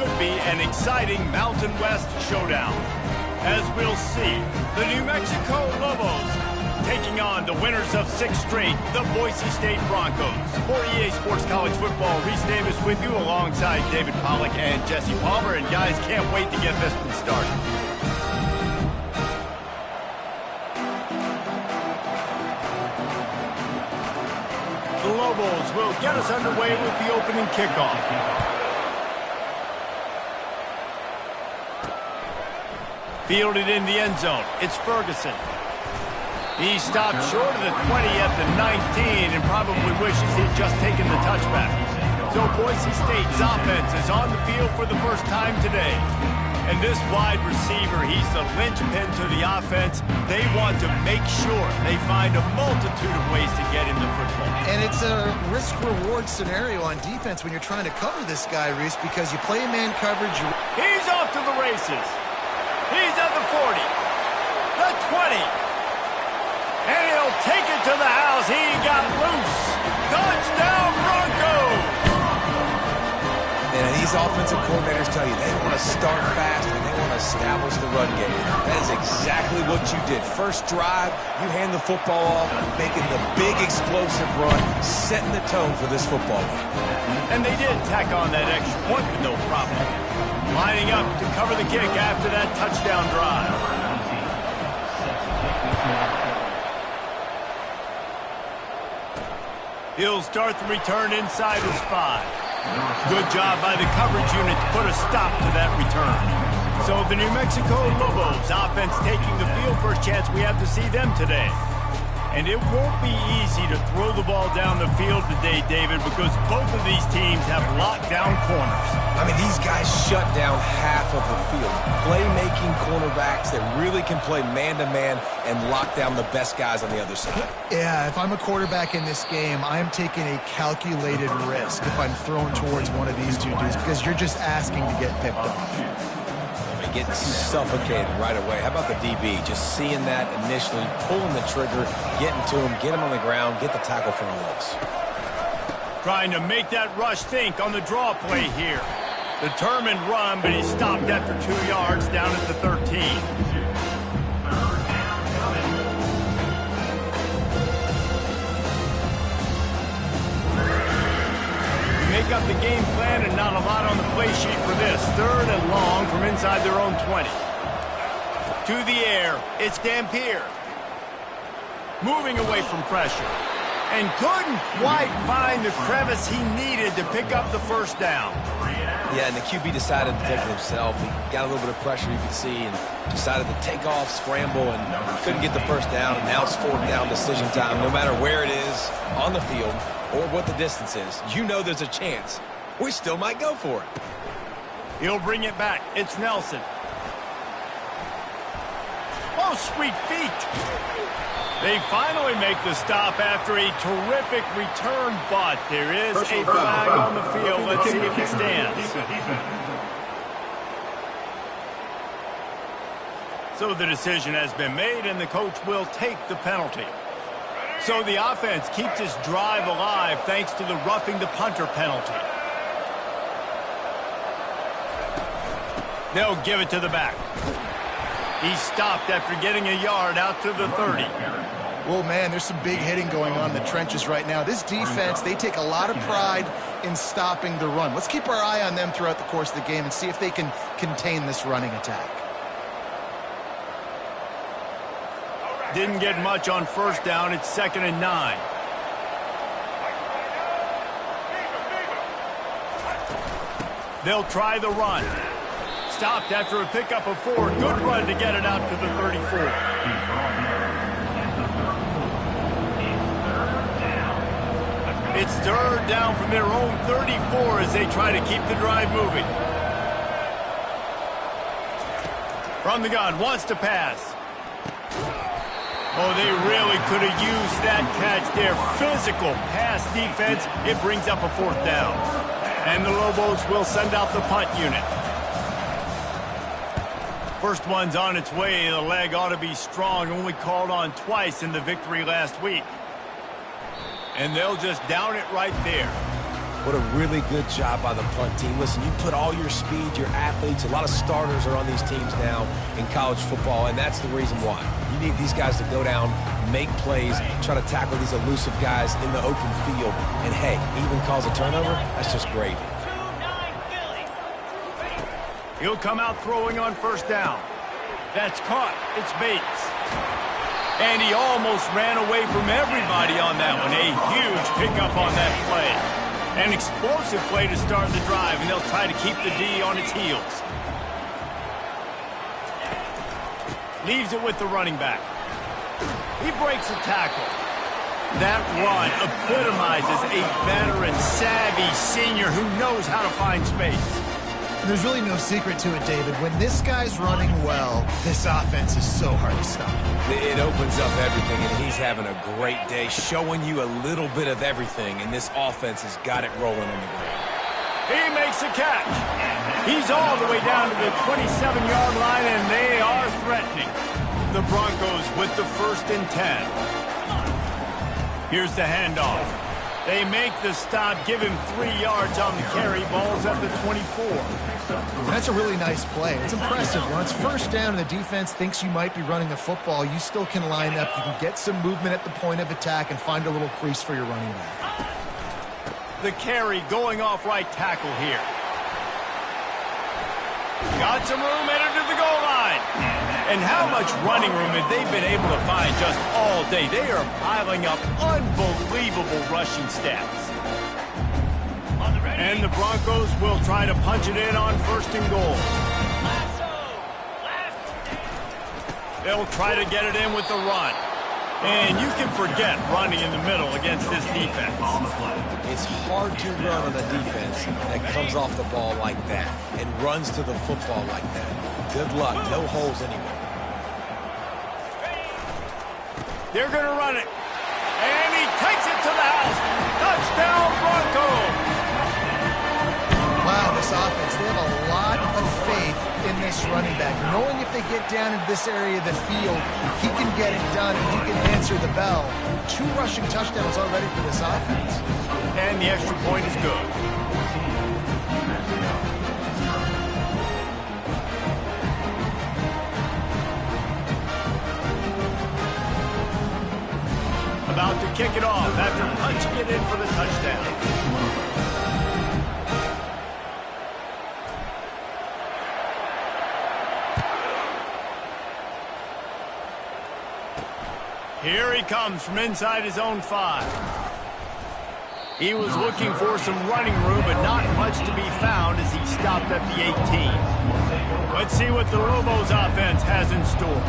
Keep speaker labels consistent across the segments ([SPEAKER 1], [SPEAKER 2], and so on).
[SPEAKER 1] should be an exciting Mountain West showdown. As we'll see, the New Mexico Lobos taking on the winners of 6 straight, the Boise State Broncos. For EA Sports College Football, Reese Davis with you alongside David Pollack and Jesse Palmer. And guys, can't wait to get this one started. The Lobos will get us underway with the opening kickoff. Fielded in the end zone, it's Ferguson. He stopped short of the 20 at the 19 and probably wishes he'd just taken the touchback. So Boise State's offense is on the field for the first time today. And this wide receiver, he's the linchpin to the offense. They want to make sure they find a multitude of ways to get him the football.
[SPEAKER 2] And it's a risk-reward scenario on defense when you're trying to cover this guy, Reese, because you play man coverage.
[SPEAKER 1] He's off to the races. He's at the 40, the 20. And he'll take it to the house. He got loose. Touchdown, Broncos!
[SPEAKER 3] And these offensive coordinators tell you they want to start fast and they want to establish the run game. That is exactly what you did. First drive, you hand the football off, making the big explosive run, setting the tone for this football game.
[SPEAKER 1] And they did tack on that extra point with no problem. Lining up to cover the kick after that touchdown drive. He'll start the return inside his 5. Good job by the coverage unit to put a stop to that return. So the New Mexico Lobos offense taking the field. First chance we have to see them today. And it won't be easy to throw the ball down the field today, David, because both of these teams have locked down corners.
[SPEAKER 3] I mean, these guys shut down half of the field. Playmaking cornerbacks that really can play man-to-man and lock down the best guys on the other side.
[SPEAKER 2] Yeah, if I'm a quarterback in this game, I'm taking a calculated risk if I'm thrown towards one of these two dudes because you're just asking to get picked off.
[SPEAKER 3] Get suffocated right away. How about the DB? Just seeing that initially, pulling the trigger, getting to him, get him on the ground, get the tackle from the legs.
[SPEAKER 1] Trying to make that rush think on the draw play here. Determined run, but he stopped after 2 yards down at the 13. Make up the game plan and not a lot on the play sheet for this. 3rd and long from inside their own 20. To the air, it's Dampier. Moving away from pressure. And couldn't quite find the crevice he needed to pick up the first down.
[SPEAKER 3] Yeah, and the QB decided to take it himself. He got a little bit of pressure, you can see, and decided to take off, scramble, and couldn't get the first down. And now it's 4th down decision time. No matter where it is on the field, or what the distance is, you know there's a chance. We still might go for it.
[SPEAKER 1] He'll bring it back. It's Nelson. Oh, sweet feet. They finally make the stop after a terrific return, but there is a flag on the field. Let's see if it stands. So the decision has been made, and the coach will take the penalty. So the offense keeps this drive alive thanks to the roughing the punter penalty. They'll give it to the back. He stopped after getting a yard out to the 30.
[SPEAKER 2] Well, man, there's some big hitting going on in the trenches right now. This defense, they take a lot of pride in stopping the run. Let's keep our eye on them throughout the course of the game and see if they can contain this running attack.
[SPEAKER 1] Didn't get much on first down. It's 2nd and 9. They'll try the run. Stopped after a pickup of 4. Good run to get it out to the 34. It's 3rd down from their own 34 as they try to keep the drive moving. From the gun, wants to pass. Oh, they really could have used that catch there. Physical pass defense. It brings up a 4th down. And the Lobos will send out the punt unit. First one's on its way. The leg ought to be strong. Only called on twice in the victory last week. And they'll just down it right there.
[SPEAKER 3] What a really good job by the punt team. Listen, you put all your speed, your athletes, a lot of starters are on these teams now in college football, and that's the reason why. You need these guys to go down, make plays, try to tackle these elusive guys in the open field, and hey, even cause a turnover, that's just gravy.
[SPEAKER 1] He'll come out throwing on first down. That's caught. It's Bates. And he almost ran away from everybody on that one. A huge pickup on that play. An explosive play to start the drive, and they'll try to keep the D on its heels. Leaves it with the running back. He breaks a tackle. That run epitomizes a veteran, savvy senior who knows how to find space.
[SPEAKER 2] There's really no secret to it, David. When this guy's running well, this offense is so hard to stop.
[SPEAKER 3] It opens up everything, and he's having a great day, showing you a little bit of everything, and this offense has got it rolling on the ground.
[SPEAKER 1] He makes a catch. He's all the way down to the 27-yard line, and they are threatening. The Broncos with the 1st and 10. Here's the handoff. They make the stop, give him 3 yards on the carry. Ball's at the 24.
[SPEAKER 2] That's a really nice play. It's impressive. When it's first down and the defense thinks you might be running the football, you still can line up. You can get some movement at the point of attack and find a little crease for your running back.
[SPEAKER 1] The carry going off right tackle here. Got some room, headed to the goal line. And how much running room have they been able to find just all day? They are piling up unbelievable rushing stats. And the Broncos will try to punch it in on 1st and goal. They'll try to get it in with the run. And you can forget running in the middle against this defense.
[SPEAKER 3] It's hard to run on a defense that comes off the ball like that and runs to the football like that. Good luck. No holes anywhere.
[SPEAKER 1] They're going to run it. And he takes it to the house. Touchdown, Broncos.
[SPEAKER 2] Wow, this offense, they have a lot of faith in this running back. Knowing if they get down into this area of the field, he can get it done and he can answer the bell. 2 rushing touchdowns already for this offense.
[SPEAKER 1] And the extra point is good. About to kick it off after punching it in for the touchdown. Here he comes from inside his own 5. He was looking for some running room, but not much to be found as he stopped at the 18. Let's see what the Lobos offense has in store.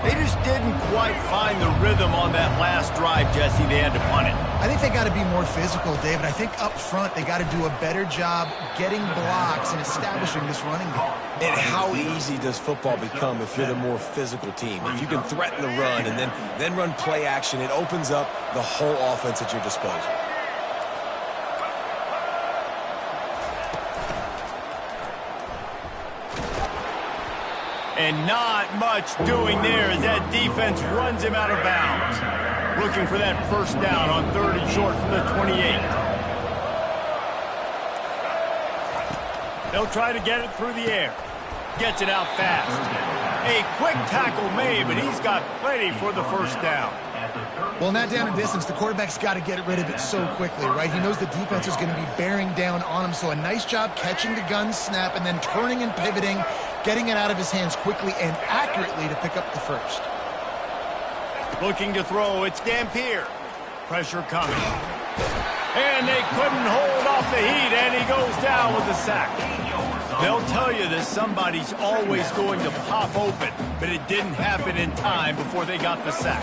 [SPEAKER 1] They just didn't quite find the rhythm on that last drive, Jesse. They had to punt it.
[SPEAKER 2] I think they got to be more physical, David. I think up front they got to do a better job getting blocks and establishing this running game.
[SPEAKER 3] And how easy does football become if you're the more physical team? If you can threaten the run and then run play action, it opens up the whole offense at your disposal.
[SPEAKER 1] And not much doing there as that defense runs him out of bounds. Looking for that 1st down on 3rd and short from the 28. They'll try to get it through the air. Gets it out fast. A quick tackle made, but he's got plenty for the 1st down.
[SPEAKER 2] Well, not down in distance, the quarterback's got to get rid of it so quickly, right? He knows the defense is going to be bearing down on him, so a nice job catching the gun snap and then turning and pivoting, getting it out of his hands quickly and accurately to pick up the 1st.
[SPEAKER 1] Looking to throw, it's Dampier. Pressure coming. And they couldn't hold off the heat, and he goes down with a sack. They'll tell you that somebody's always going to pop open, but it didn't happen in time before they got the sack.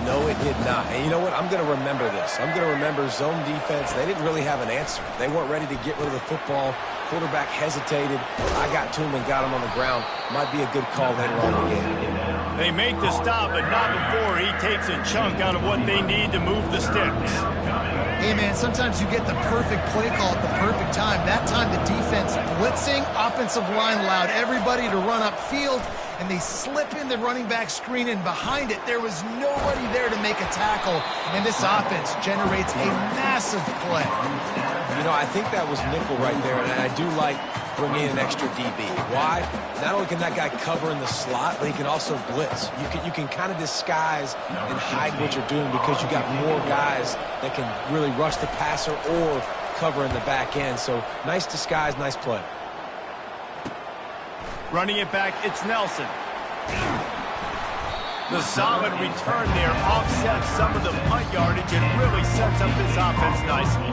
[SPEAKER 3] No, it did not. And you know what? I'm going to remember this. I'm going to remember zone defense. They didn't really have an answer. They weren't ready to get rid of the football. Quarterback hesitated. I got to him and got him on the ground. Might be a good call later on in the game.
[SPEAKER 1] They make the stop, but not before he takes a chunk out of what they need to move the sticks.
[SPEAKER 2] Hey, man, sometimes you get the perfect play call at the perfect time. That time the defense blitzing, offensive line allowed everybody to run upfield, and they slip in the running back screen, and behind it there was nobody there to make a tackle, and this offense generates a massive play.
[SPEAKER 3] You know, I think that was nickel right there, and I do like bringing in an extra DB. Why? Not only can that guy cover in the slot, but he can also blitz. You can kind of disguise and hide what you're doing because you got more guys that can really rush the passer or cover in the back end. So nice disguise, nice play.
[SPEAKER 1] Running it back, it's Nelson. The solid return there offsets some of the punt yardage and really sets up this offense nicely.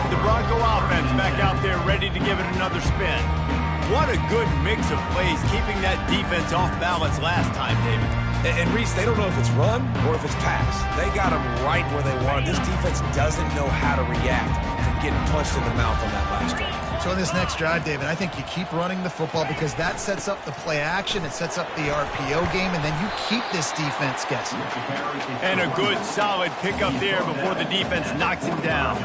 [SPEAKER 1] The Bronco offense back out there ready to give it another spin. What a good mix of plays, keeping that defense off balance last time, David.
[SPEAKER 3] And Reese, they don't know if it's run or if it's pass. They got them right where they want it. This defense doesn't know how to react from getting punched in the mouth on that last drive.
[SPEAKER 2] So in this next drive, David, I think you keep running the football because that sets up the play action, it sets up the RPO game, and then you keep this defense guessing.
[SPEAKER 1] And a good, solid pickup there before the defense knocks him down.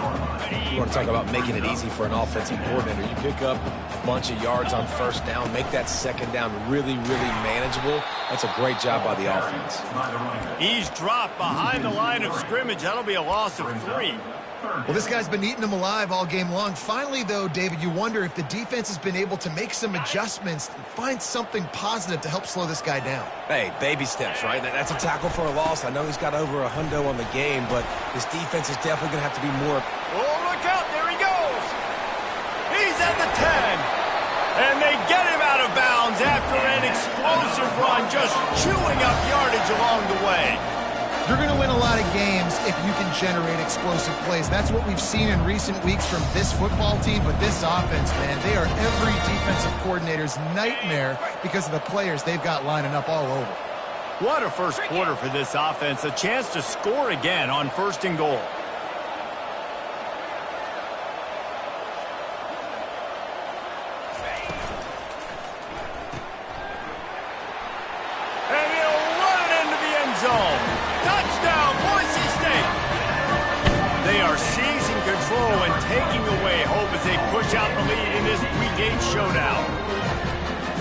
[SPEAKER 3] You want to talk about making it easy for an offensive coordinator. You pick up a bunch of yards on first down, make that second down really, really manageable. That's a great job by the offense.
[SPEAKER 1] He's dropped behind the line of scrimmage. That'll be a loss of 3.
[SPEAKER 2] Well, this guy's been eating them alive all game long. Finally, though, David, you wonder if the defense has been able to make some adjustments and find something positive to help slow this guy down.
[SPEAKER 3] Hey, baby steps, right? That's a tackle for a loss. I know he's got over a hundo on the game, but this defense is definitely going to have to be more.
[SPEAKER 1] Oh, look out. There he goes. He's at the 10. And they get him out of bounds after an explosive run, just chewing up yardage along the way.
[SPEAKER 2] You're going to win a lot of games if you can generate explosive plays. That's what we've seen in recent weeks from this football team, but this offense, man, they are every defensive coordinator's nightmare because of the players they've got lining up all over.
[SPEAKER 1] What a first quarter for this offense. A chance to score again on 1st and goal. And he'll run it into the end zone. Touchdown, Boise State! They are seizing control and taking away hope as they push out the lead in this Week 8 showdown.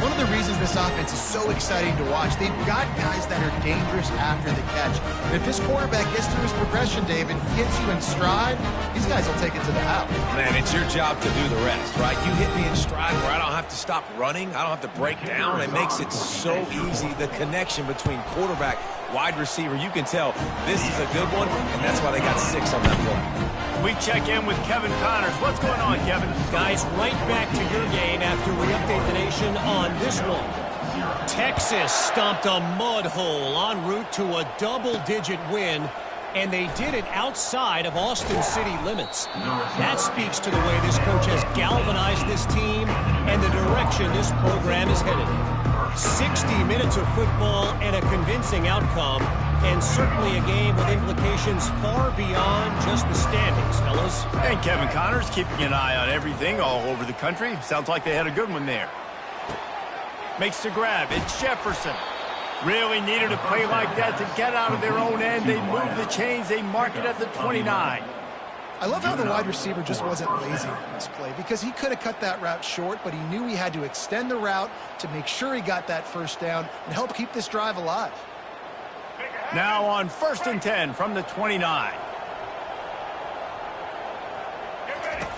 [SPEAKER 2] One of the reasons this offense is so exciting to watch, they've got guys that are dangerous after the catch. And if this quarterback gets through his progression, David, gets you in stride, these guys will take it to the house.
[SPEAKER 3] Man, it's your job to do the rest, right? You hit me in stride where I don't have to stop running. I don't have to break down. It makes it so easy. The connection between quarterback, wide receiver, you can tell this is a good one, and that's why they got 6 on that play.
[SPEAKER 1] We check in with Kevin Connors. What's going on, Kevin?
[SPEAKER 4] Guys, right back to your game after we update the nation on this one. Texas stomped a mud hole en route to a double-digit win, and they did it outside of Austin city limits. That speaks to the way this coach has galvanized this team and the direction this program is headed. 60 minutes of football and a convincing outcome, and certainly a game with implications far beyond just the standings, fellas.
[SPEAKER 1] And Kevin Connors keeping an eye on everything all over the country. Sounds like they had a good one there. Makes the grab. It's Jefferson. Really needed a play like that to get out of their own end. They move the chains. They mark it at the 29.
[SPEAKER 2] I love how the wide receiver just wasn't lazy on this play because he could have cut that route short, but he knew he had to extend the route to make sure he got that first down and help keep this drive alive.
[SPEAKER 1] Now on 1st and 10 from the 29.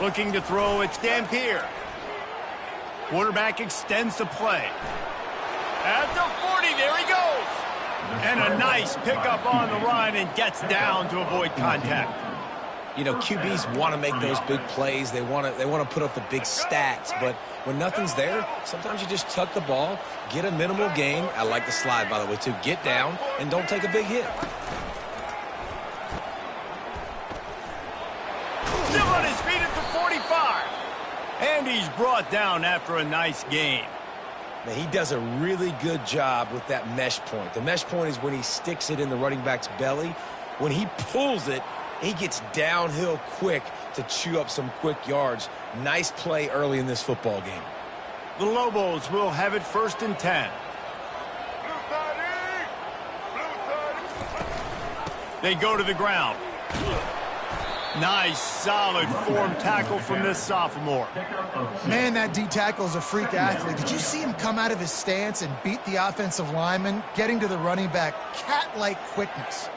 [SPEAKER 1] Looking to throw, it's Dampier. Quarterback extends the play. At the 40, there he goes. And a nice pickup on the run and gets down to avoid contact.
[SPEAKER 3] You know, QBs want to make those big plays. They want to put up the big stats. But when nothing's there, sometimes you just tuck the ball, get a minimal gain. I like the slide, by the way, too. Get down and don't take a big hit.
[SPEAKER 1] Still on his feet at the 45. And he's brought down after a nice gain.
[SPEAKER 3] Now, he does a really good job with that mesh point. The mesh point is when he sticks it in the running back's belly. When he pulls it, he gets downhill quick to chew up some quick yards. Nice play early in this football game.
[SPEAKER 1] The Lobos will have it 1st and 10. They go to the ground. Nice, solid form tackle from this sophomore.
[SPEAKER 2] Man, that D tackle is a freak athlete. Did you see him come out of his stance and beat the offensive lineman, getting to the running back? Cat-like quickness.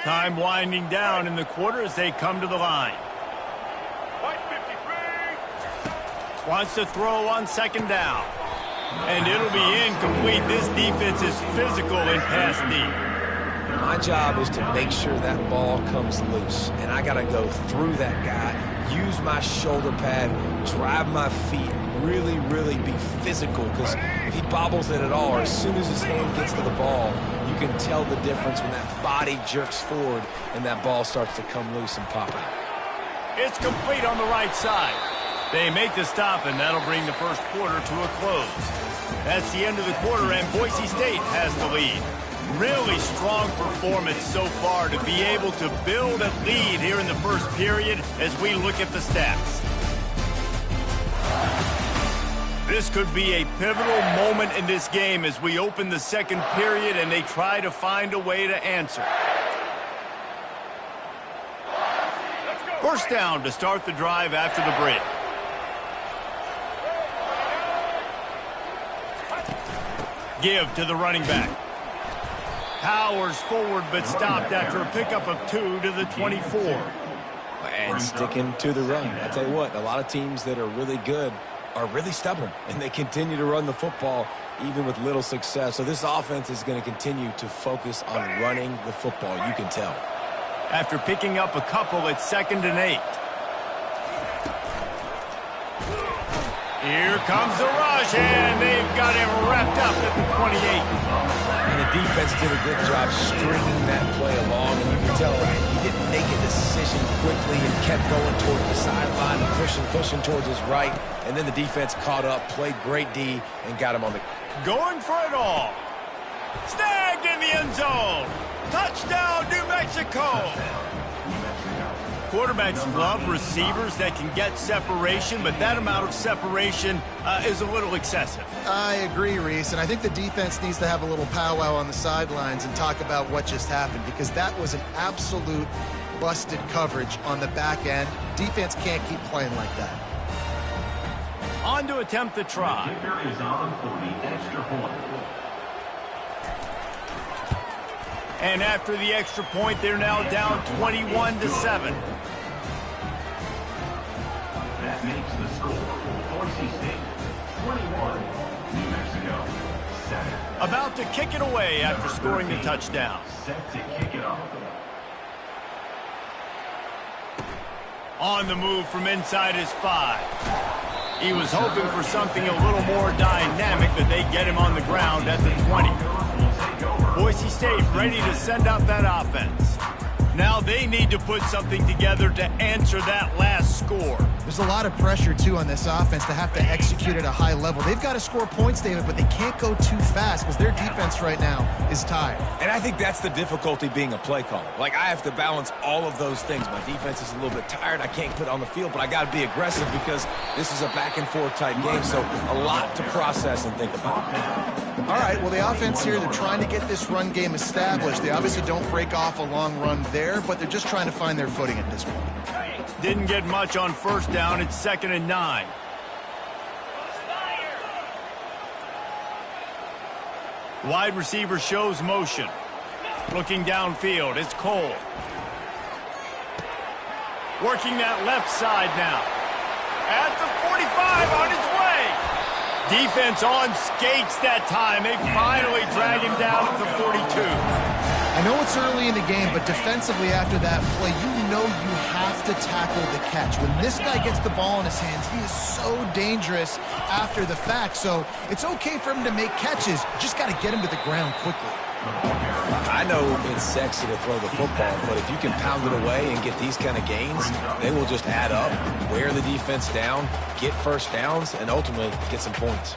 [SPEAKER 1] Time winding down in the quarter as they come to the line. Wants to throw on second down. And it'll be incomplete. This defense is physical in pass deep.
[SPEAKER 3] My job is to make sure that ball comes loose. And I got to go through that guy, use my shoulder pad, drive my feet, really, really be physical. Because if he bobbles it at all, or as soon as his hand gets to the ball, you can tell the difference when that body jerks forward and that ball starts to come loose and pop out.
[SPEAKER 1] It's complete on the right side. They make the stop, and that'll bring the first quarter to a close. That's the end of the quarter, and Boise State has the lead. Really strong performance so far to be able to build a lead here in the first period as we look at the stats. This could be a pivotal moment in this game as we open the second period and they try to find a way to answer. First down to start the drive after the break. Give to the running back. Powers forward but stopped after a pickup of 2 to the 24.
[SPEAKER 3] And sticking to the run. I tell you what, a lot of teams that are really good are really stubborn, and they continue to run the football even with little success. So this offense is going to continue to focus on running the football, you can tell.
[SPEAKER 1] After picking up a couple, it's 2nd and 8. Here comes the rush, and they've got him wrapped up at the 28.
[SPEAKER 3] And the defense did a good job stringing that play along, and you can tell he didn't make a decision quickly and kept going toward the sideline and pushing towards his right. And then the defense caught up, played great D, and got him on the...
[SPEAKER 1] Going for it all. Snagged in the end zone. Touchdown, New Mexico. Quarterbacks love receivers that can get separation, but that amount of separation is a little excessive.
[SPEAKER 2] I agree, Reese, and I think the defense needs to have a little powwow on the sidelines and talk about what just happened, because that was an absolute busted coverage on the back end. Defense can't keep playing like that.
[SPEAKER 1] On to attempt the try.
[SPEAKER 5] Is on for the extra point.
[SPEAKER 1] And after the extra point, they're now down 21-7.
[SPEAKER 5] That makes the score Boise State 21, New Mexico 7.
[SPEAKER 1] About to kick it away after scoring the touchdown.
[SPEAKER 5] Set to kick it off.
[SPEAKER 1] On the move from inside his 5. He was hoping for something a little more dynamic, but they get him on the ground at the 20. Boise State ready to send out that offense. Now they need to put something together to answer that last score.
[SPEAKER 2] There's a lot of pressure, too, on this offense to have to execute at a high level. They've got to score points, David, but they can't go too fast because their defense right now is tired.
[SPEAKER 3] And I think that's the difficulty being a play caller. Like, I have to balance all of those things. My defense is a little bit tired. I can't put it on the field, but I got to be aggressive because this is a back-and-forth type game, so a lot to process and think about.
[SPEAKER 2] All right, well, the offense here, they're trying to get this run game established. They obviously don't break off a long run there, but they're just trying to find their footing at this point.
[SPEAKER 1] Didn't get much on first down. It's 2nd and 9. Wide receiver shows motion. Looking downfield, it's Cole. Working that left side now. At the 45, on his way. Defense on skates that time. They finally drag him down at the 42.
[SPEAKER 2] I know it's early in the game, but defensively after that play, you know you have to tackle the catch. When this guy gets the ball in his hands, he is so dangerous after the fact. So it's okay for him to make catches. Just got to get him to the ground quickly.
[SPEAKER 3] I know it's sexy to throw the football, but if you can pound it away and get these kind of gains, they will just add up, wear the defense down, get first downs, and ultimately get some points.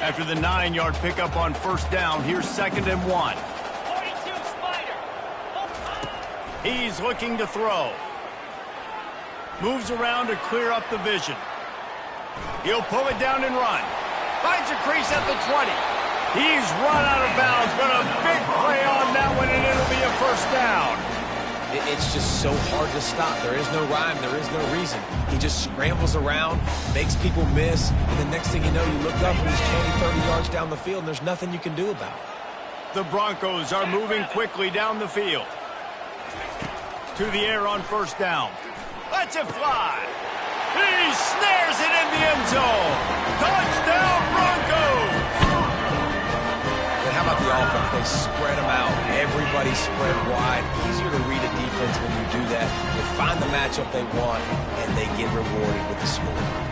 [SPEAKER 1] After the 9-yard pickup on first down, here's 2nd and 1. He's looking to throw. Moves around to clear up the vision. He'll pull it down and run. Finds a crease at the 20. He's run out of bounds, but a big play on that one, and it'll be a first down.
[SPEAKER 3] It's just so hard to stop. There is no rhyme. There is no reason. He just scrambles around, makes people miss, and the next thing you know, you look up and he's 20, 30 yards down the field, and there's nothing you can do about it.
[SPEAKER 1] The Broncos are moving quickly down the field. To the air on first down. Lets it fly. He snares it in the end zone. Touchdown, Broncos!
[SPEAKER 3] And how about the offense? They spread them out. Everybody spread wide. Easier to read a defense when you do that. They find the matchup they want, and they get rewarded with the score.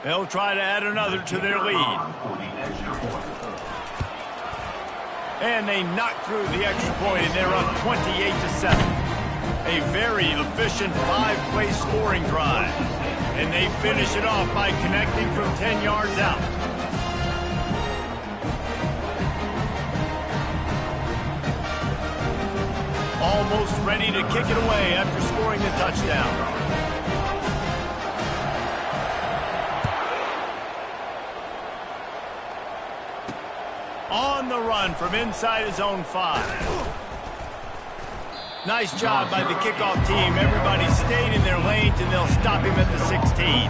[SPEAKER 1] They'll try to add another to their lead. And they knock through the extra point, and they're up 28-7. A very efficient 5-play scoring drive. And they finish it off by connecting from 10 yards out. Almost ready to kick it away after scoring the touchdown. On the run from inside his own 5. Nice job by the kickoff team. Everybody stayed in their lanes, and they'll stop him at the 16.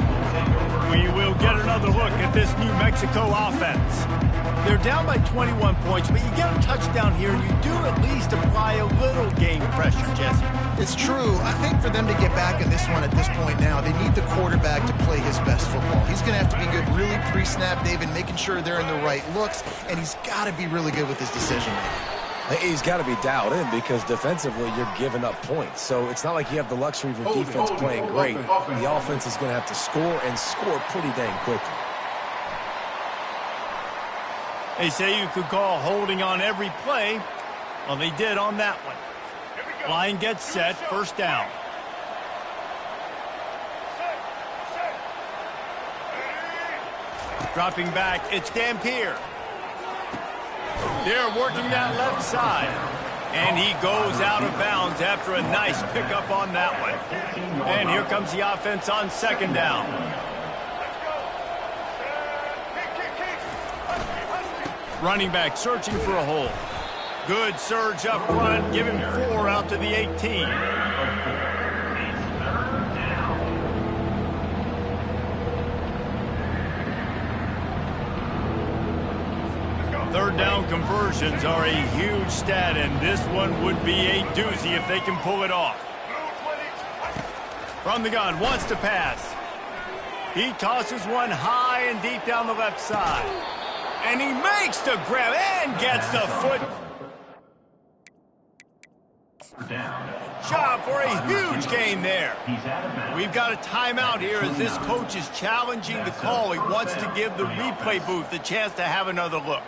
[SPEAKER 1] We will get another look at this New Mexico offense. They're down by 21 points, but you get a touchdown here, and you do at least apply a little game pressure, Jesse.
[SPEAKER 2] It's true. I think for them to get back in this one at this point now, they need the quarterback to play his best football. He's going to have to be good really pre-snap, David, making sure they're in the right looks, and he's got to be really good with his decision-making.
[SPEAKER 3] He's got to be dialed in because defensively you're giving up points. So it's not like you have the luxury of your defense playing great. The offense is going to have to score and score pretty dang quickly.
[SPEAKER 1] They say you could call holding on every play. Well, they did on that one. Line gets set, first down. Dropping back, it's Dampier. They're working that left side. And he goes out of bounds after a nice pickup on that one. And here comes the offense on second down. Running back searching for a hole. Good surge up front. Give him 4 out to the 18. Third down conversions are a huge stat, and this one would be a doozy if they can pull it off. From the gun, wants to pass. He tosses one high and deep down the left side. And he makes the grab and gets the foot. Job for a huge gain there. We've got a timeout here as this coach is challenging the call. He wants to give the replay booth a chance to have another look.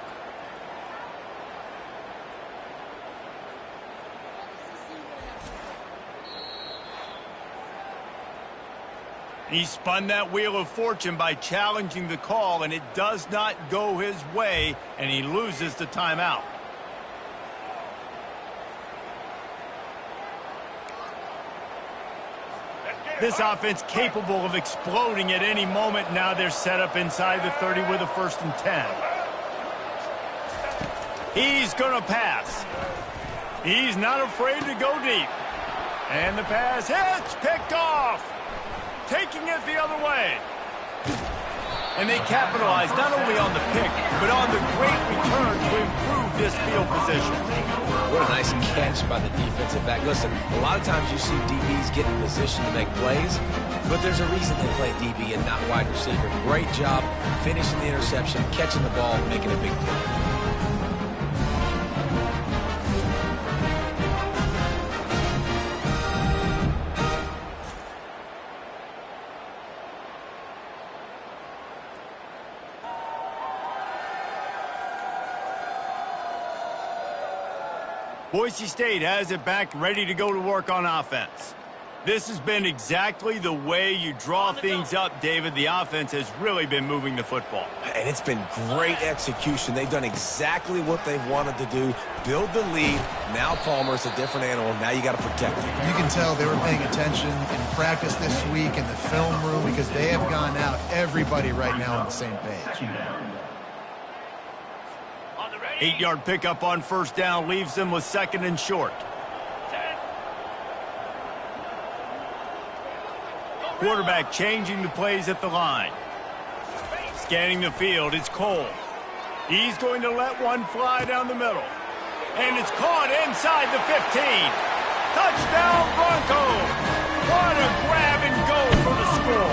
[SPEAKER 1] He spun that wheel of fortune by challenging the call, and it does not go his way, and he loses the timeout. This offense capable of exploding at any moment. Now they're set up inside the 30 with a 1st and 10. He's going to pass. He's not afraid to go deep. And the pass hits, picked off. Taking it the other way. And they capitalize not only on the pick, but on the great return to improve this field position.
[SPEAKER 3] What a nice catch by the defensive back. Listen, a lot of times you see DBs get in position to make plays, but there's a reason they play DB and not wide receiver. Great job finishing the interception, catching the ball, making a big play.
[SPEAKER 1] Boise State has it back, ready to go to work on offense. This has been exactly the way you draw things up, David. The offense has really been moving the football.
[SPEAKER 3] And it's been great execution. They've done exactly what they've wanted to do, build the lead. Now Palmer's a different animal. Now you got to protect him.
[SPEAKER 2] You can tell they were paying attention in practice this week in the film room because they have gone out, everybody right now on the same page.
[SPEAKER 1] 8-yard pickup on first down leaves them with 2nd and short. Quarterback changing the plays at the line. Scanning the field, it's Cole. He's going to let one fly down the middle. And it's caught inside the 15. Touchdown, Broncos! What a grab and go for the score.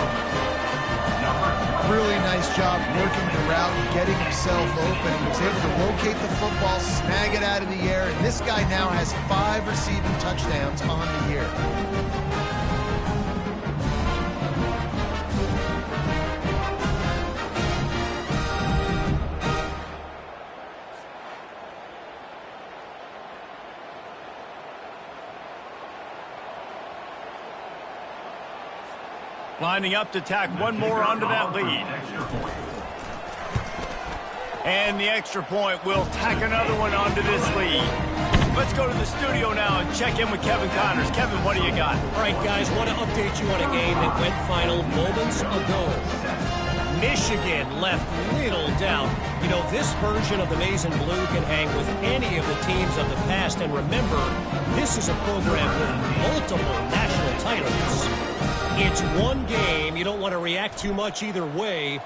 [SPEAKER 2] Really nice job working the route and getting himself open. He was able to locate the football, snag it out of the air, and this guy now has 5 receiving touchdowns on the year.
[SPEAKER 1] Lining up to tack one more onto that lead. And the extra point will tack another one onto this lead. Let's go to the studio now and check in with Kevin Connors. Kevin, what do you got?
[SPEAKER 4] All right, guys, want to update you on a game that went final moments ago. Michigan left little doubt. You know, this version of the Maize and Blue can hang with any of the teams of the past. And remember, this is a program with multiple national titles. It's one game. You don't want to react too much either way.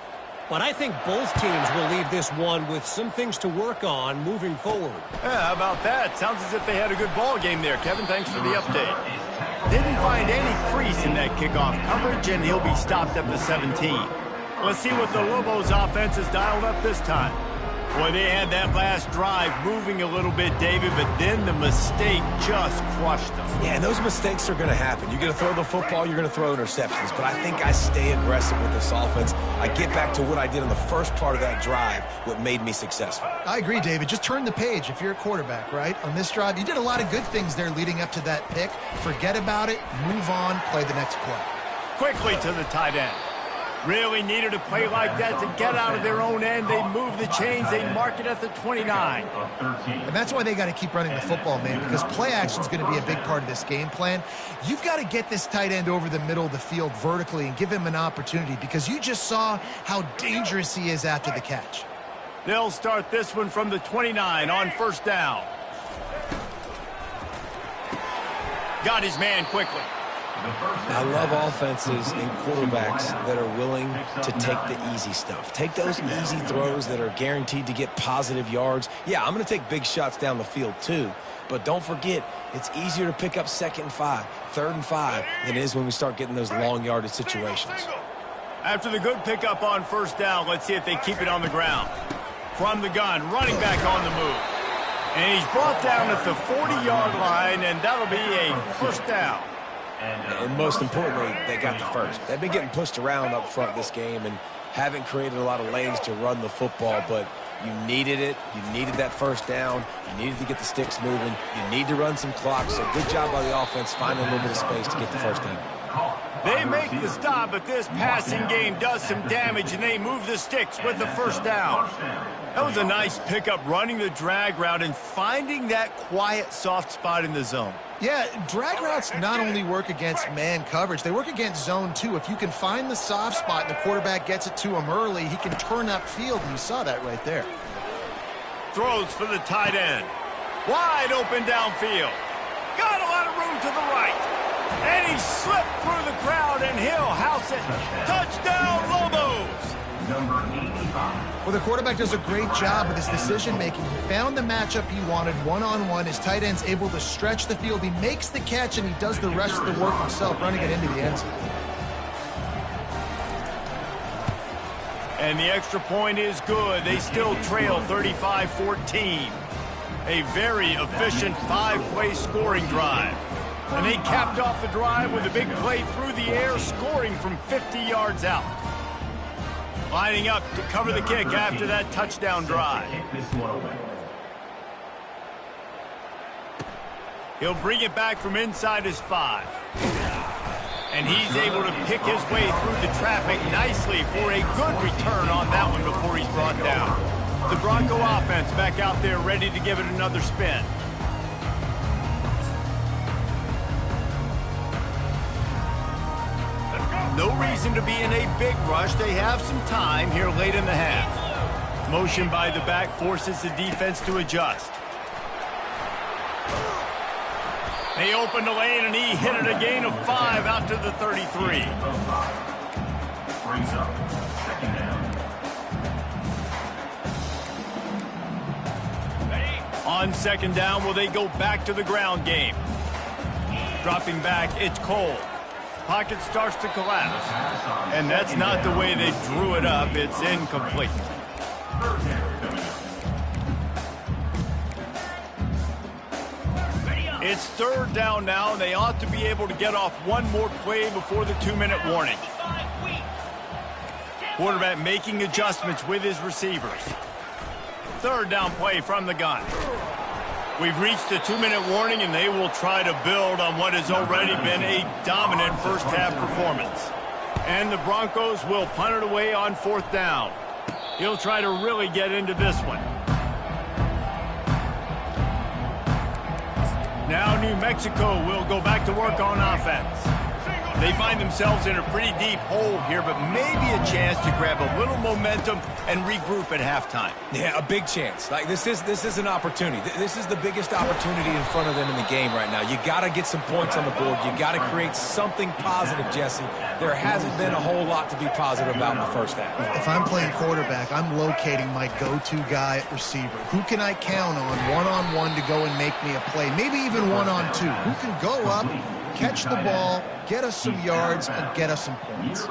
[SPEAKER 4] But I think both teams will leave this one with some things to work on moving forward.
[SPEAKER 1] Yeah, how about that? Sounds as if they had a good ball game there. Kevin, thanks for the update. Didn't find any crease in that kickoff coverage, and he'll be stopped at the 17. Let's see what the Lobos offense has dialed up this time. Boy, they had that last drive moving a little bit, David, but then the mistake just crushed them.
[SPEAKER 3] Yeah, and those mistakes are going to happen. You're going to throw the football, you're going to throw interceptions. But I think I stay aggressive with this offense. I get back to what I did in the first part of that drive, what made me successful.
[SPEAKER 2] I agree, David. Just turn the page if you're a quarterback, right? On this drive, you did a lot of good things there leading up to that pick. Forget about it, move on, play the next play.
[SPEAKER 1] Quickly to the tight end. Really needed a play like that to get out of their own end. They move the chains. They mark it at the 29.
[SPEAKER 2] And that's why they got to keep running the football, man, because play action is going to be a big part of this game plan. You've got to get this tight end over the middle of the field vertically and give him an opportunity because you just saw how dangerous he is after the catch.
[SPEAKER 1] They'll start this one from the 29 on first down. Got his man quickly.
[SPEAKER 3] I love offenses and quarterbacks that are willing to take the easy stuff. Take those easy throws that are guaranteed to get positive yards. Yeah, I'm going to take big shots down the field too. But don't forget, it's easier to pick up 2nd and 5, 3rd and 5 than it is when we start getting those long yardage situations.
[SPEAKER 1] After the good pickup on first down, let's see if they keep it on the ground. From the gun, running back on the move. And he's brought down at the 40-yard line, and that'll be a first down.
[SPEAKER 3] And most importantly, they got the first. They've been getting pushed around up front this game and haven't created a lot of lanes to run the football, but you needed it. You needed that first down. You needed to get the sticks moving. You need to run some clock, so good job by the offense finding a little bit of space to get the first down.
[SPEAKER 1] They make the stop, but this passing game does some damage, and they move the sticks with the first down. That was a nice pickup, running the drag route and finding that quiet, soft spot in the zone.
[SPEAKER 2] Yeah, drag routes not only work against man coverage, they work against zone too. If you can find the soft spot and the quarterback gets it to him early, he can turn upfield, and you saw that right there.
[SPEAKER 1] Throws for the tight end. Wide open downfield. Got a lot of room to the right. And he slipped through the crowd, and he'll house it. Touchdown, Lobos!
[SPEAKER 5] Number 85.
[SPEAKER 2] Well, the quarterback does a great job with his decision-making. He found the matchup he wanted one-on-one. His tight end's able to stretch the field. He makes the catch, and he does the rest of the work himself, running it into the end zone.
[SPEAKER 1] And the extra point is good. They still trail 35-14. A very efficient 5-play scoring drive. And they capped off the drive with a big play through the air, scoring from 50 yards out. Lining up to cover the kick after that touchdown drive. He'll bring it back from inside his 5. And he's able to pick his way through the traffic nicely for a good return on that one before he's brought down. The Bronco offense back out there ready to give it another spin. No reason to be in a big rush. They have some time here late in the half. Motion by the back forces the defense to adjust. They opened the lane, and he hit it a gain of 5 out to the 33.
[SPEAKER 5] Brings up second down.
[SPEAKER 1] On second down, will they go back to the ground game? Dropping back, it's Cole. Pocket starts to collapse. And that's not the way they drew it up. It's incomplete. It's third down now, and they ought to be able to get off one more play before the 2-minute warning. Quarterback making adjustments with his receivers. Third down play from the gun. We've reached the 2-minute warning, and they will try to build on what has already been a dominant first-half performance. And the Broncos will punt it away on fourth down. He'll try to really get into this one. Now New Mexico will go back to work on offense. They find themselves in a pretty deep hole here, but maybe a chance to grab a little momentum and regroup at halftime.
[SPEAKER 3] Yeah, a big chance. Like this is an opportunity. This is the biggest opportunity in front of them in the game right now. You got to get some points on the board. You got to create something positive, Jesse. There hasn't been a whole lot to be positive about in the first half.
[SPEAKER 2] If I'm playing quarterback, I'm locating my go-to guy at receiver. Who can I count on one-on-one to go and make me a play? Maybe even one-on-two. Who can go up, catch the ball, get us some yards, and get us some points.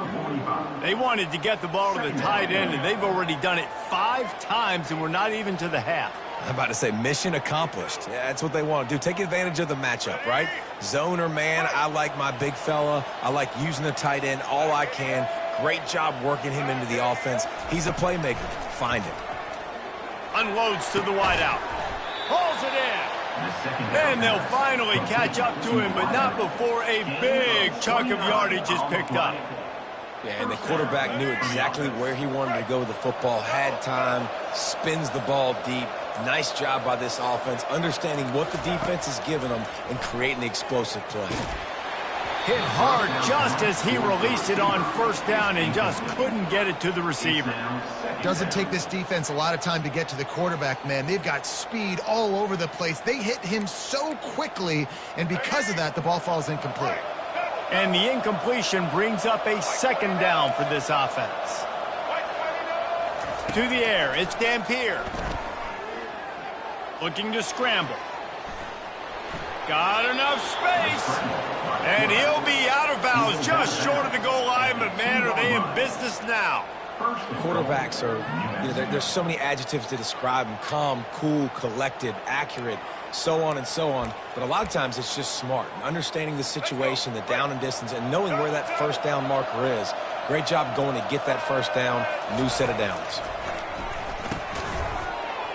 [SPEAKER 1] They wanted to get the ball to the tight end, and they've already done it 5 times, and we're not even to the half.
[SPEAKER 3] I'm about to say mission accomplished. Yeah, that's what they want to do. Take advantage of the matchup, right? Zone or man, I like my big fella. I like using the tight end all I can. Great job working him into the offense. He's a playmaker. Find him.
[SPEAKER 1] Unloads to the wideout. Pulls it in. And they'll finally catch up to him, but not before a big chunk of yardage is picked up.
[SPEAKER 3] Yeah, and the quarterback knew exactly where he wanted to go with the football, had time, spins the ball deep. Nice job by this offense, understanding what the defense is giving them and creating the explosive play.
[SPEAKER 1] Hit hard just as he released it on first down and just couldn't get it to the receiver.
[SPEAKER 2] Doesn't take this defense a lot of time to get to the quarterback, man. They've got speed all over the place. They hit him so quickly, and because of that, the ball falls incomplete.
[SPEAKER 1] And the incompletion brings up a second down for this offense. To the air, it's Dampier. Looking to scramble. Got enough space. And he'll be out of bounds just short of the goal line, but man, are they in business now.
[SPEAKER 3] Quarterbacks are, there's so many adjectives to describe them. Calm, cool, collected, accurate, so on and so on. But a lot of times it's just smart. Understanding the situation, the down and distance, and knowing where that first down marker is. Great job going to get that first down. New set of downs.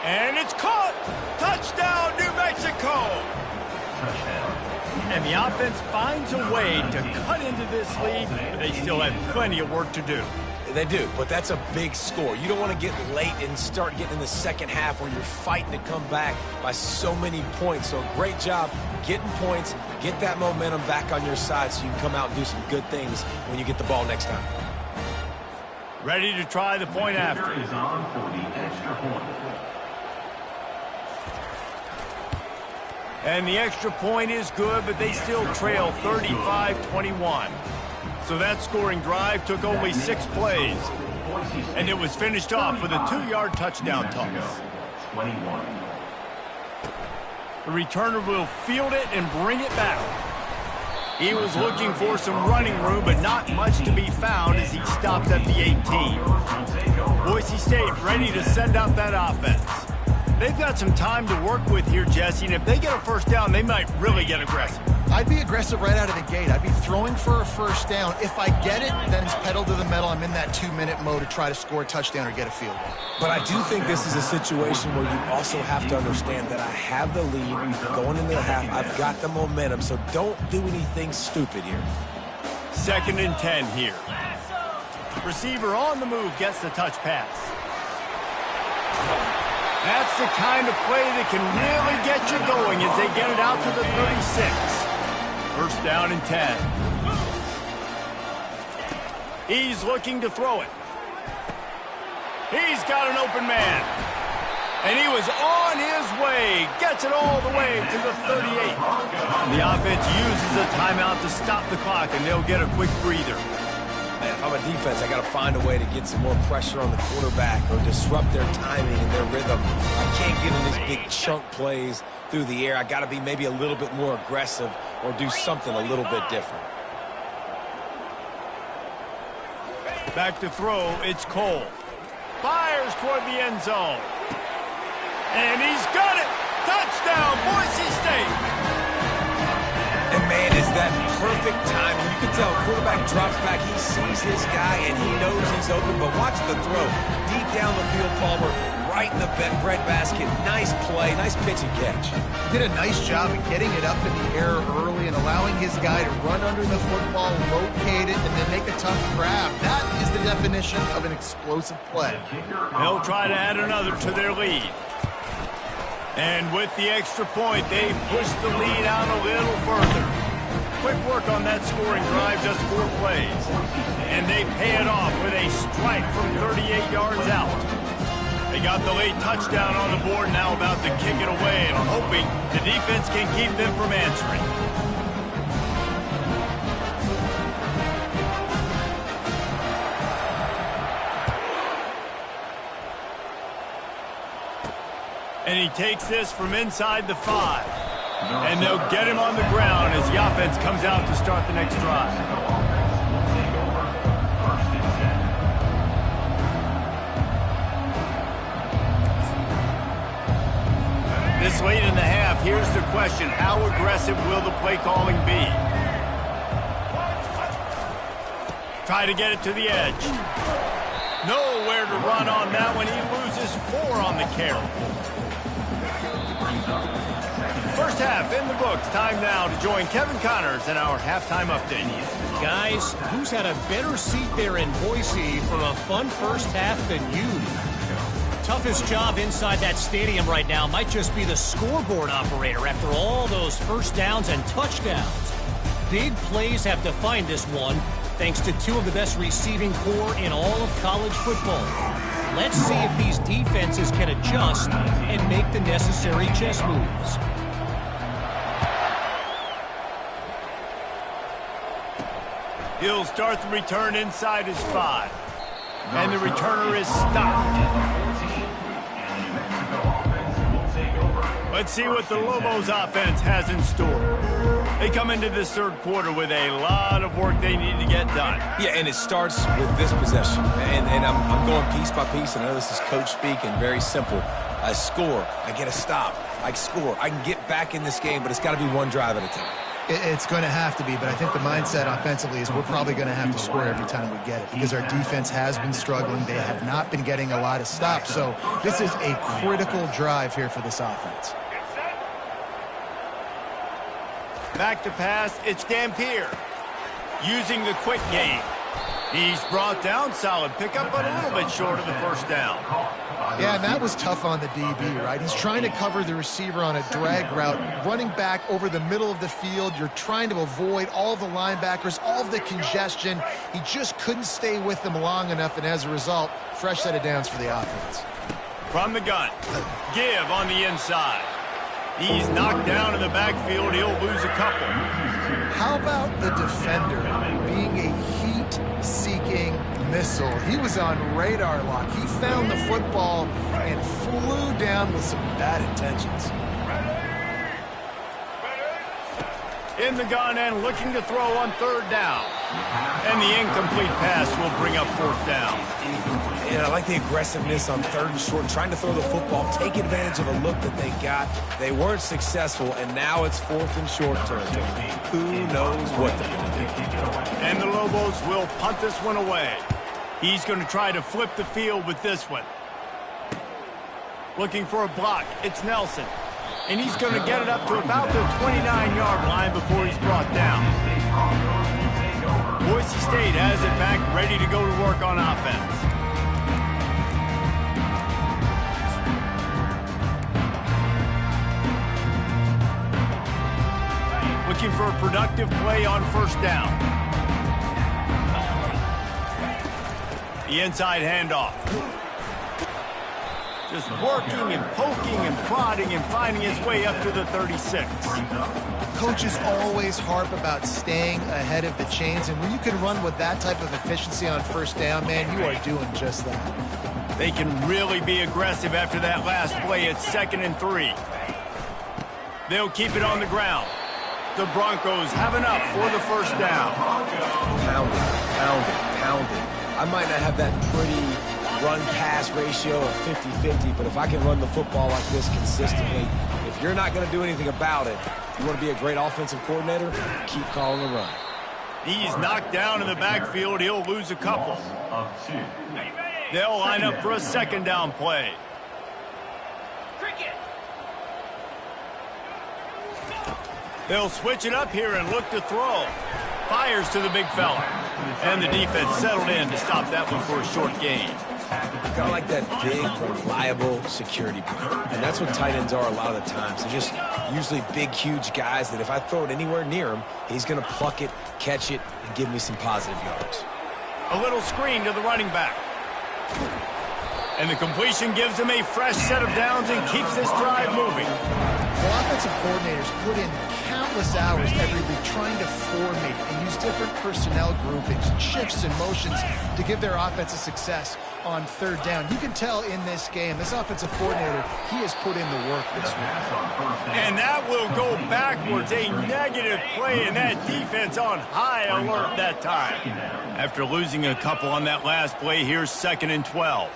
[SPEAKER 1] And it's caught. Touchdown, New Mexico. And the offense finds a way to cut into this lead, but they still have plenty of work to do.
[SPEAKER 3] They do, but that's a big score. You don't want to get late and start getting in the second half where you're fighting to come back by so many points. So great job getting points, get that momentum back on your side so you can come out and do some good things when you get the ball next time.
[SPEAKER 1] Ready to try the point after.
[SPEAKER 5] Is on for the extra point.
[SPEAKER 1] And the extra point is good, but they still trail 35-21. So that scoring drive took only 6 plays. And it was finished off with a 2-yard touchdown toss.
[SPEAKER 5] 21.
[SPEAKER 1] The returner will field it and bring it back. He was looking for some running room, but not much to be found as he stopped at the 18. Boise State ready to send out that offense. They've got some time to work with here, Jesse, and if they get a first down, they might really get aggressive.
[SPEAKER 2] I'd be aggressive right out of the gate. I'd be throwing for a first down. If I get it, then it's pedal to the metal. I'm in that 2-minute mode to try to score a touchdown or get a field goal.
[SPEAKER 3] But I do think this is a situation where you also have to understand that I have the lead going into the half. I've got the momentum, so don't do anything stupid here.
[SPEAKER 1] 2nd and 10 here. Receiver on the move gets the touch pass. That's the kind of play that can really get you going as they get it out to the 36. First down and 10. He's looking to throw it. He's got an open man. And he was on his way. Gets it all the way to the 38. The offense uses a timeout to stop the clock, and they'll get a quick breather.
[SPEAKER 3] Man, if I'm a defense, I got to find a way to get some more pressure on the quarterback or disrupt their timing and their rhythm. I can't get in these big chunk plays through the air. I got to be maybe a little bit more aggressive or do something a little bit different.
[SPEAKER 1] Back to throw, it's Cole. Fires toward the end zone. And he's got it! Touchdown, Boise State!
[SPEAKER 3] And man, is that perfect timing. You can tell quarterback drops back, he sees his guy, and he knows he's open. But watch the throw. Deep down the field, Palmer, right in the breadbasket. Nice play, nice pitch and catch.
[SPEAKER 2] Did a nice job of getting it up in the air early and allowing his guy to run under the football, locate it, and then make a tough grab. That is the definition of an explosive play.
[SPEAKER 1] They'll try to add another to their lead. And with the extra point, they push the lead out a little further. Quick work on that scoring drive, just 4 plays. And they pay it off with a strike from 38 yards out. They got the late touchdown on the board, now about to kick it away and hoping the defense can keep them from answering. And he takes this from inside the 5. And they'll get him on the ground as the offense comes out to start the next drive. This late in the half, here's the question. How aggressive will the play calling be? Try to get it to the edge. Nowhere to run on that one. He loses 4 on the carry. First half in the books. Time now to join Kevin Connors in our halftime update.
[SPEAKER 4] Guys, who's had a better seat there in Boise for a fun first half than you? Toughest job inside that stadium right now might just be the scoreboard operator after all those first downs and touchdowns. Big plays have defined this one, thanks to 2 of the best receiving corps in all of college football. Let's see if these defenses can adjust and make the necessary chess moves.
[SPEAKER 1] He'll start the return inside his 5. And the returner is stopped. Let's see what the Lobos offense has in store. They come into this third quarter with a lot of work they need to get done.
[SPEAKER 3] Yeah, and it starts with this possession. And I'm going piece by piece. I know this is coach speak and very simple. I score. I get a stop. I score. I can get back in this game, but it's got to be one drive at a time.
[SPEAKER 2] It's going to have to be, but I think the mindset offensively is we're probably going to have to score every time we get it because our defense has been struggling. They have not been getting a lot of stops, so this is a critical drive here for this offense.
[SPEAKER 1] Back to pass, it's Dampier. Using the quick game. He's brought down, solid pickup, but a little bit short of the first down.
[SPEAKER 2] Yeah, and that was tough on the DB, right? He's trying to cover the receiver on a drag route, running back over the middle of the field. You're trying to avoid all the linebackers, all of the congestion. He just couldn't stay with them long enough, and as a result, fresh set of downs for the offense.
[SPEAKER 1] From the gun, give on the inside. He's knocked down in the backfield. He'll lose a couple.
[SPEAKER 2] How about the defender being a heat-seeking missile? He was on radar lock. He found the football and flew down with some bad intentions.
[SPEAKER 1] In the gun and looking to throw on 3rd down. And the incomplete pass will bring up 4th down.
[SPEAKER 3] Yeah, I like the aggressiveness on 3rd and short, trying to throw the football, take advantage of a look that they got. They weren't successful, and now it's 4th and short territory. Who knows what they're going to do?
[SPEAKER 1] And the Lobos will punt this one away. He's going to try to flip the field with this one. Looking for a block. It's Nelson. And he's going to get it up to about the 29-yard line before he's brought down. Boise State has it back, ready to go to work on offense. Looking for a productive play on 1st down. The inside handoff. Just working and poking and prodding and finding his way up to the 36.
[SPEAKER 2] Coaches always harp about staying ahead of the chains, and when you can run with that type of efficiency on first down, man, you are doing just that.
[SPEAKER 1] They can really be aggressive after that last play. It's 2nd and 3. They'll keep it on the ground. The Broncos have enough for the first down.
[SPEAKER 3] Pounding, pounding, pounding. I might not have that pretty run-pass ratio of 50-50, but if I can run the football like this consistently, if you're not going to do anything about it, you want to be a great offensive coordinator, keep calling the run.
[SPEAKER 1] He's knocked down in the backfield. He'll lose a couple. They'll line up for a 2nd down play. They'll switch it up here and look to throw. Fires to the big fella. And the defense settled in to stop that one for a short gain.
[SPEAKER 3] Kind of like that big, reliable security blanket. And that's what tight ends are a lot of the times. They're just usually big, huge guys that if I throw it anywhere near him, he's going to pluck it, catch it, and give me some positive yards.
[SPEAKER 1] A little screen to the running back. And the completion gives him a fresh set of downs and keeps this drive moving.
[SPEAKER 2] Well, offensive coordinators put in countless hours every week trying to formate and use different personnel groupings, shifts, and motions to give their offense a success on 3rd down. You can tell in this game, this offensive coordinator, he has put in the work this week.
[SPEAKER 1] And that will go backwards, a negative play, and that defense on high alert that time. After losing a couple on that last play, here's 2nd and 12.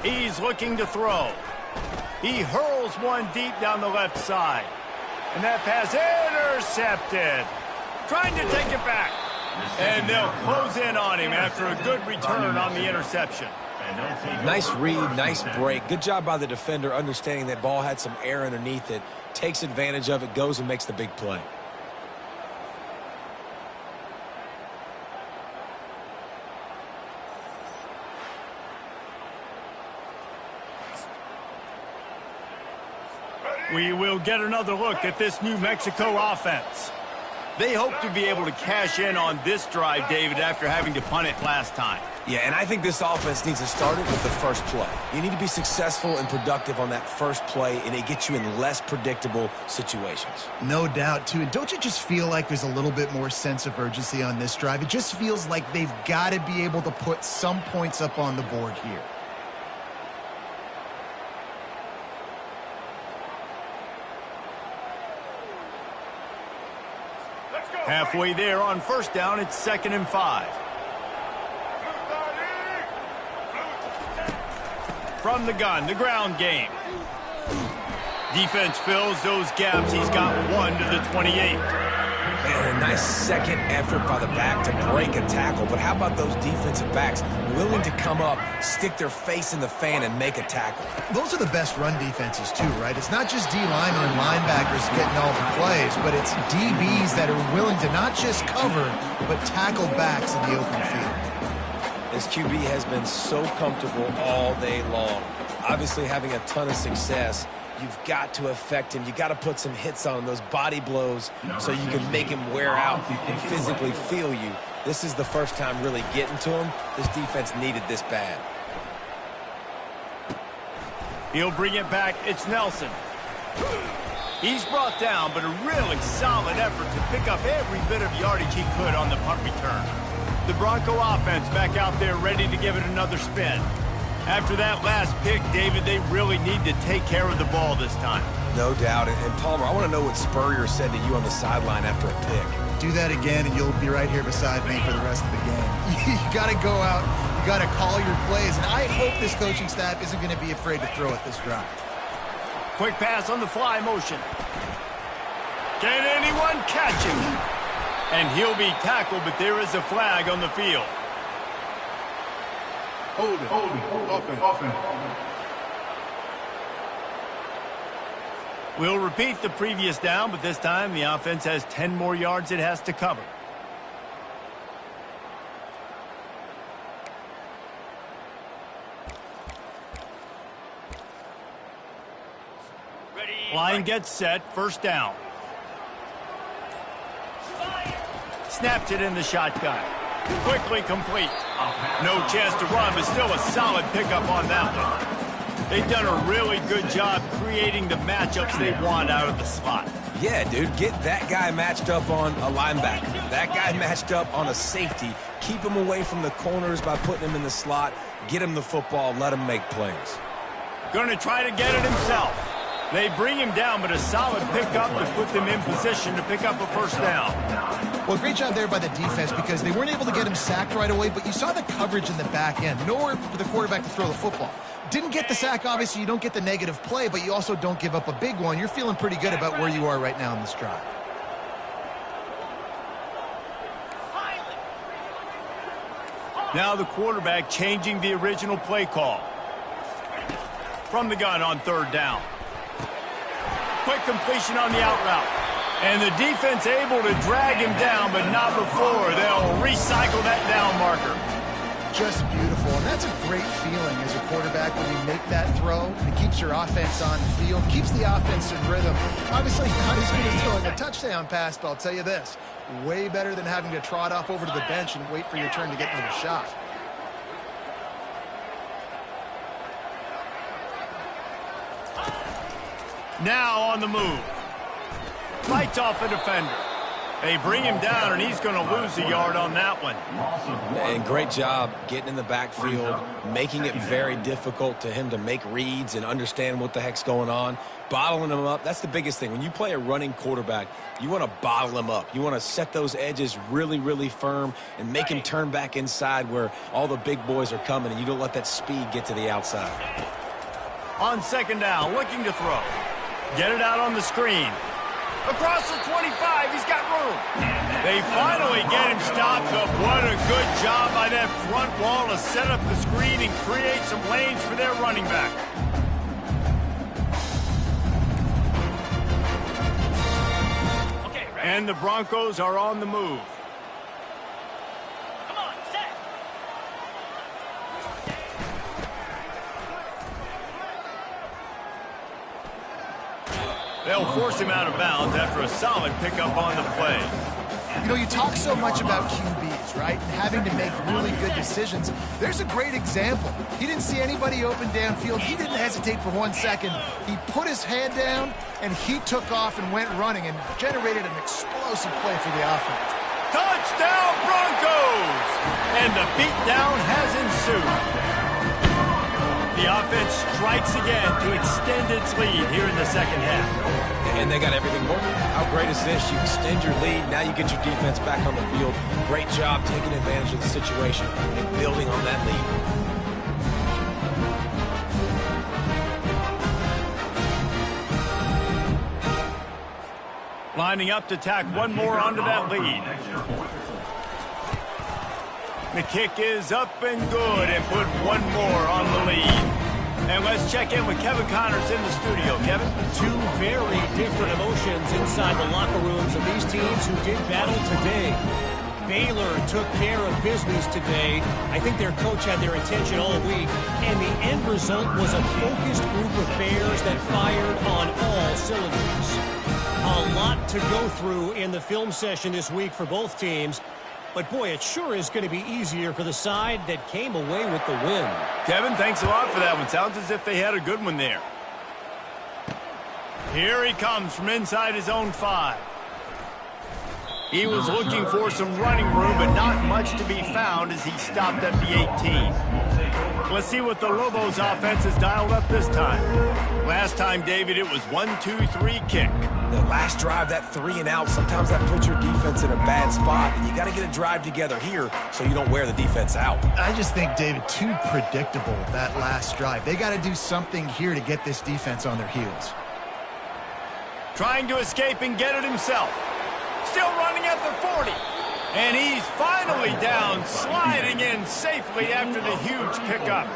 [SPEAKER 1] He's looking to throw. He hurls one deep down the left side. And that pass intercepted. Trying to take it back. And they'll close in on him after a good return on the interception.
[SPEAKER 3] Nice read, nice break. Good job by the defender understanding that ball had some air underneath it. Takes advantage of it, goes and makes the big play.
[SPEAKER 1] We will get another look at this New Mexico offense. They hope to be able to cash in on this drive, David, after having to punt it last time.
[SPEAKER 3] Yeah, and I think this offense needs to start it with the first play. You need to be successful and productive on that first play, and it gets you in less predictable situations.
[SPEAKER 2] No doubt, too. And don't you just feel like there's a little bit more sense of urgency on this drive? It just feels like they've got to be able to put some points up on the board here.
[SPEAKER 1] Halfway there on first down, it's 2nd and 5. From the gun, the ground game. Defense fills those gaps. He's got 1 to the 28.
[SPEAKER 3] And a nice second effort by the back to break a tackle. But how about those defensive backs willing to come up, stick their face in the fan, and make a tackle?
[SPEAKER 2] Those are the best run defenses, too, right? It's not just D-linemen and linebackers getting all the plays, but it's DBs that are willing to not just cover, but tackle backs in the open field.
[SPEAKER 3] This QB has been so comfortable all day long. Obviously having a ton of success. You've got to affect him. You've got to put some hits on him, those body blows, so you can make him wear out and physically feel you. This is the first time really getting to him. This defense needed this bad.
[SPEAKER 1] He'll bring it back. It's Nelson. He's brought down, but a really solid effort to pick up every bit of yardage he could on the punt return. The Bronco offense back out there ready to give it another spin. After that last pick, David, they really need to take care of the ball this time.
[SPEAKER 3] No doubt. And Palmer, I want to know what Spurrier said to you on the sideline after a pick.
[SPEAKER 2] Do that again, and you'll be right here beside me for the rest of the game. You got to go out. You got to call your plays. And I hope this coaching staff isn't going to be afraid to throw it this drive.
[SPEAKER 1] Quick pass on the fly motion. Can anyone catch him? And he'll be tackled, but there is a flag on the field.
[SPEAKER 5] Hold it. Offense.
[SPEAKER 1] We'll repeat the previous down, but this time the offense has 10 more yards it has to cover. Line gets set, first down. Snapped it in the shotgun. Quickly complete. No chance to run, but still a solid pickup on that one. They've done a really good job creating the matchups they want out of the slot.
[SPEAKER 3] Yeah, dude, get that guy matched up on a linebacker. That guy matched up on a safety. Keep him away from the corners by putting him in the slot. Get him the football. Let him make plays.
[SPEAKER 1] Going to try to get it himself. They bring him down, but a solid pickup to put them in position to pick up a first down.
[SPEAKER 2] Well, great job there by the defense because they weren't able to get him sacked right away, but you saw the coverage in the back end. Nowhere for the quarterback to throw the football. Didn't get the sack, obviously. You don't get the negative play, but you also don't give up a big one. You're feeling pretty good about where you are right now in this drive.
[SPEAKER 1] Now the quarterback changing the original play call. From the gun on third down. Quick completion on the out route. And the defense able to drag him down, but not before. They'll recycle that down marker.
[SPEAKER 2] Just beautiful, and that's a great feeling as a quarterback when you make that throw. It keeps your offense on the field, keeps the offense in rhythm. Obviously, not as good as throwing a touchdown pass, but I'll tell you this, way better than having to trot off over to the bench and wait for your turn to get another shot.
[SPEAKER 1] Now on the move. Fights off a defender. They bring him down, and he's going to lose a yard on that one.
[SPEAKER 3] And great job getting in the backfield, making it very difficult to him to make reads and understand what the heck's going on. Bottling him up, that's the biggest thing. When you play a running quarterback, you want to bottle him up. You want to set those edges really, really firm and make him turn back inside where all the big boys are coming, and you don't let that speed get to the outside.
[SPEAKER 1] On second down, looking to throw. Get it out on the screen. Across the 25, he's got room. They finally get him stopped up. What a good job by that front wall to set up the screen and create some lanes for their running back. And the Broncos are on the move. They'll force him out of bounds after a solid pickup on the play.
[SPEAKER 2] You know, you talk so much about QBs, right? And having to make really good decisions. There's a great example. He didn't see anybody open downfield. He didn't hesitate for 1 second. He put his head down, and he took off and went running and generated an explosive play for the offense.
[SPEAKER 1] Touchdown, Broncos! And the beatdown has ensued. The offense strikes again to extend its lead here in the second half.
[SPEAKER 3] And they got everything working. How great is this? You extend your lead. Now you get your defense back on the field. Great job taking advantage of the situation and building on that lead.
[SPEAKER 1] Lining up to tack one more onto that lead. The kick is up and good and put one more on the lead. And let's check in with Kevin Connors in the studio. Kevin?
[SPEAKER 4] Two very different emotions inside the locker rooms of these teams who did battle today. Baylor took care of business today. I think their coach had their attention all week. And the end result was a focused group of Bears that fired on all cylinders. A lot to go through in the film session this week for both teams. But, boy, it sure is going to be easier for the side that came away with the win.
[SPEAKER 1] Kevin, thanks a lot for that one. Sounds as if they had a good one there. Here he comes from inside his own 5. He was looking for some running room, but not much to be found as he stopped at the 18. Let's see what the Lobos offense has dialed up this time. Last time, David, it was 1-2-3 kick.
[SPEAKER 3] The last drive, that 3 and out, sometimes that puts your defense in a bad spot, and you got to get a drive together here so you don't wear the defense out.
[SPEAKER 2] I just think, David, too predictable, that last drive. They got to do something here to get this defense on their heels.
[SPEAKER 1] Trying to escape and get it himself. Still running at the 40. And he's finally down, sliding in safely after the huge pickup.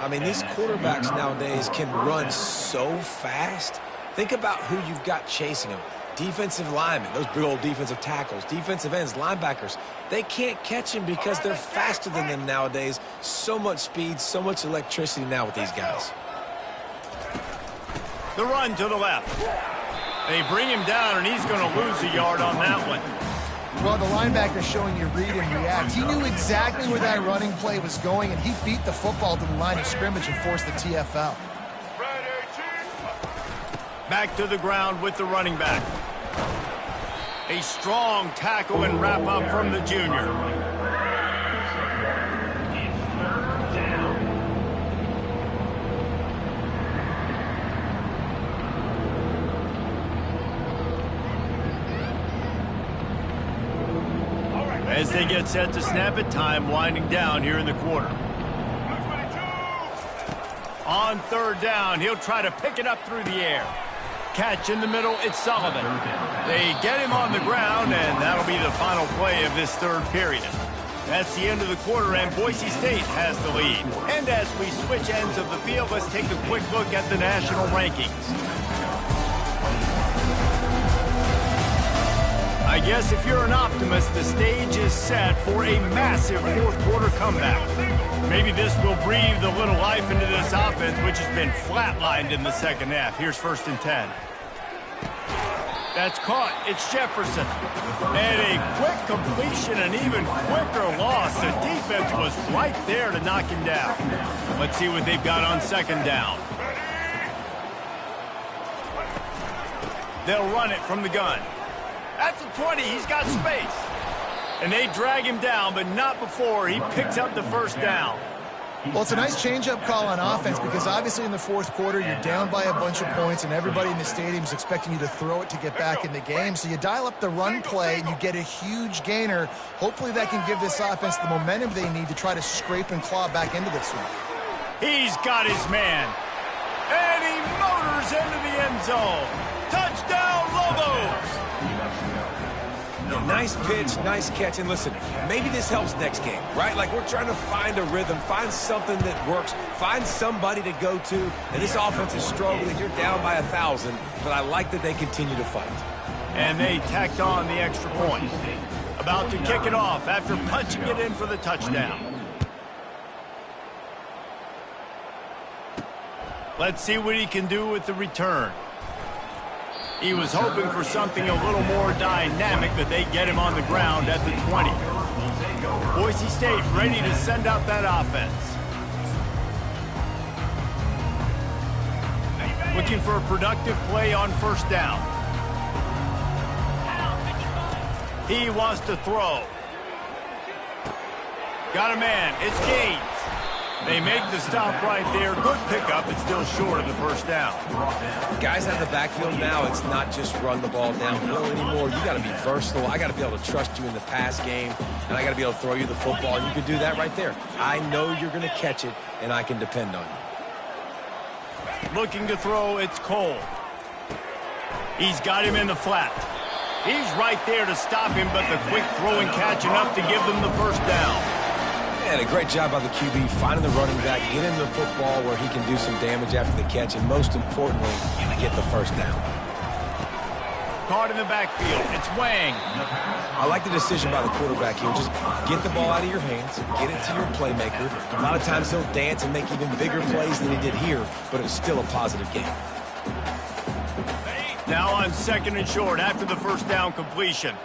[SPEAKER 3] I mean, these quarterbacks nowadays can run so fast. Think about who you've got chasing them. Defensive linemen, those big old defensive tackles, defensive ends, linebackers. They can't catch them because they're faster than them nowadays. So much speed, so much electricity now with these guys.
[SPEAKER 1] The run to the left. They bring him down, and he's going to lose a yard on that one.
[SPEAKER 2] Well, the linebacker showing you read and react. He knew exactly where that running play was going, and he beat the football to the line of scrimmage and forced the TFL.
[SPEAKER 1] Back to the ground with the running back. A strong tackle and wrap up from the junior. As they get set to snap it, time winding down here in the quarter. On third down, he'll try to pick it up through the air. Catch in the middle, it's Sullivan. They get him on the ground, and that'll be the final play of this third period. That's the end of the quarter, and Boise State has the lead. And as we switch ends of the field, let's take a quick look at the national rankings. I guess if you're an optimist, the stage is set for a massive fourth-quarter comeback. Maybe this will breathe a little life into this offense, which has been flatlined in the second half. Here's 1st and 10. That's caught. It's Jefferson. And a quick completion, an even quicker loss. The defense was right there to knock him down. Let's see what they've got on 2nd down. They'll run it from the gun. At the 20, he's got space. And they drag him down, but not before he picks up the 1st down.
[SPEAKER 2] Well, it's a nice change-up call on offense because obviously in the 4th quarter, you're down by a bunch of points and everybody in the stadium is expecting you to throw it to get back in the game. So you dial up the run play and you get a huge gainer. Hopefully that can give this offense the momentum they need to try to scrape and claw back into this one.
[SPEAKER 1] He's got his man. And he motors into the end zone. Touchdown, Lobos!
[SPEAKER 3] Nice pitch, nice catch, and listen, maybe this helps next game, right? Like we're trying to find a rhythm, find something that works, find somebody to go to, and this offense is struggling. You're down by 1,000, but I like that they continue to fight.
[SPEAKER 1] And they tacked on the extra point. About to kick it off after punching it in for the touchdown. Let's see what he can do with the return. He was hoping for something a little more dynamic, but they get him on the ground at the 20. Boise State ready to send out that offense. Looking for a productive play on 1st down. He wants to throw. Got a man. It's Gaines. They make the stop right there. Good pickup. It's still short of the 1st down.
[SPEAKER 3] Guys out of the backfield now, it's not just run the ball downhill anymore. You got to be versatile. I got to be able to trust you in the pass game, and I got to be able to throw you the football, and you can do that right there. I know you're going to catch it, and I can depend on you.
[SPEAKER 1] Looking to throw, it's Cole. He's got him in the flat. He's right there to stop him, but the quick throw and catch enough to give them the 1st down.
[SPEAKER 3] And a great job by the QB, finding the running back, get him the football where he can do some damage after the catch, and most importantly, get the 1st down.
[SPEAKER 1] Caught in the backfield. It's Wang.
[SPEAKER 3] I like the decision by the quarterback here. Just get the ball out of your hands, get it to your playmaker. A lot of times he'll dance and make even bigger plays than he did here, but it's still a positive game.
[SPEAKER 1] Now on 2nd and short after the 1st down completion.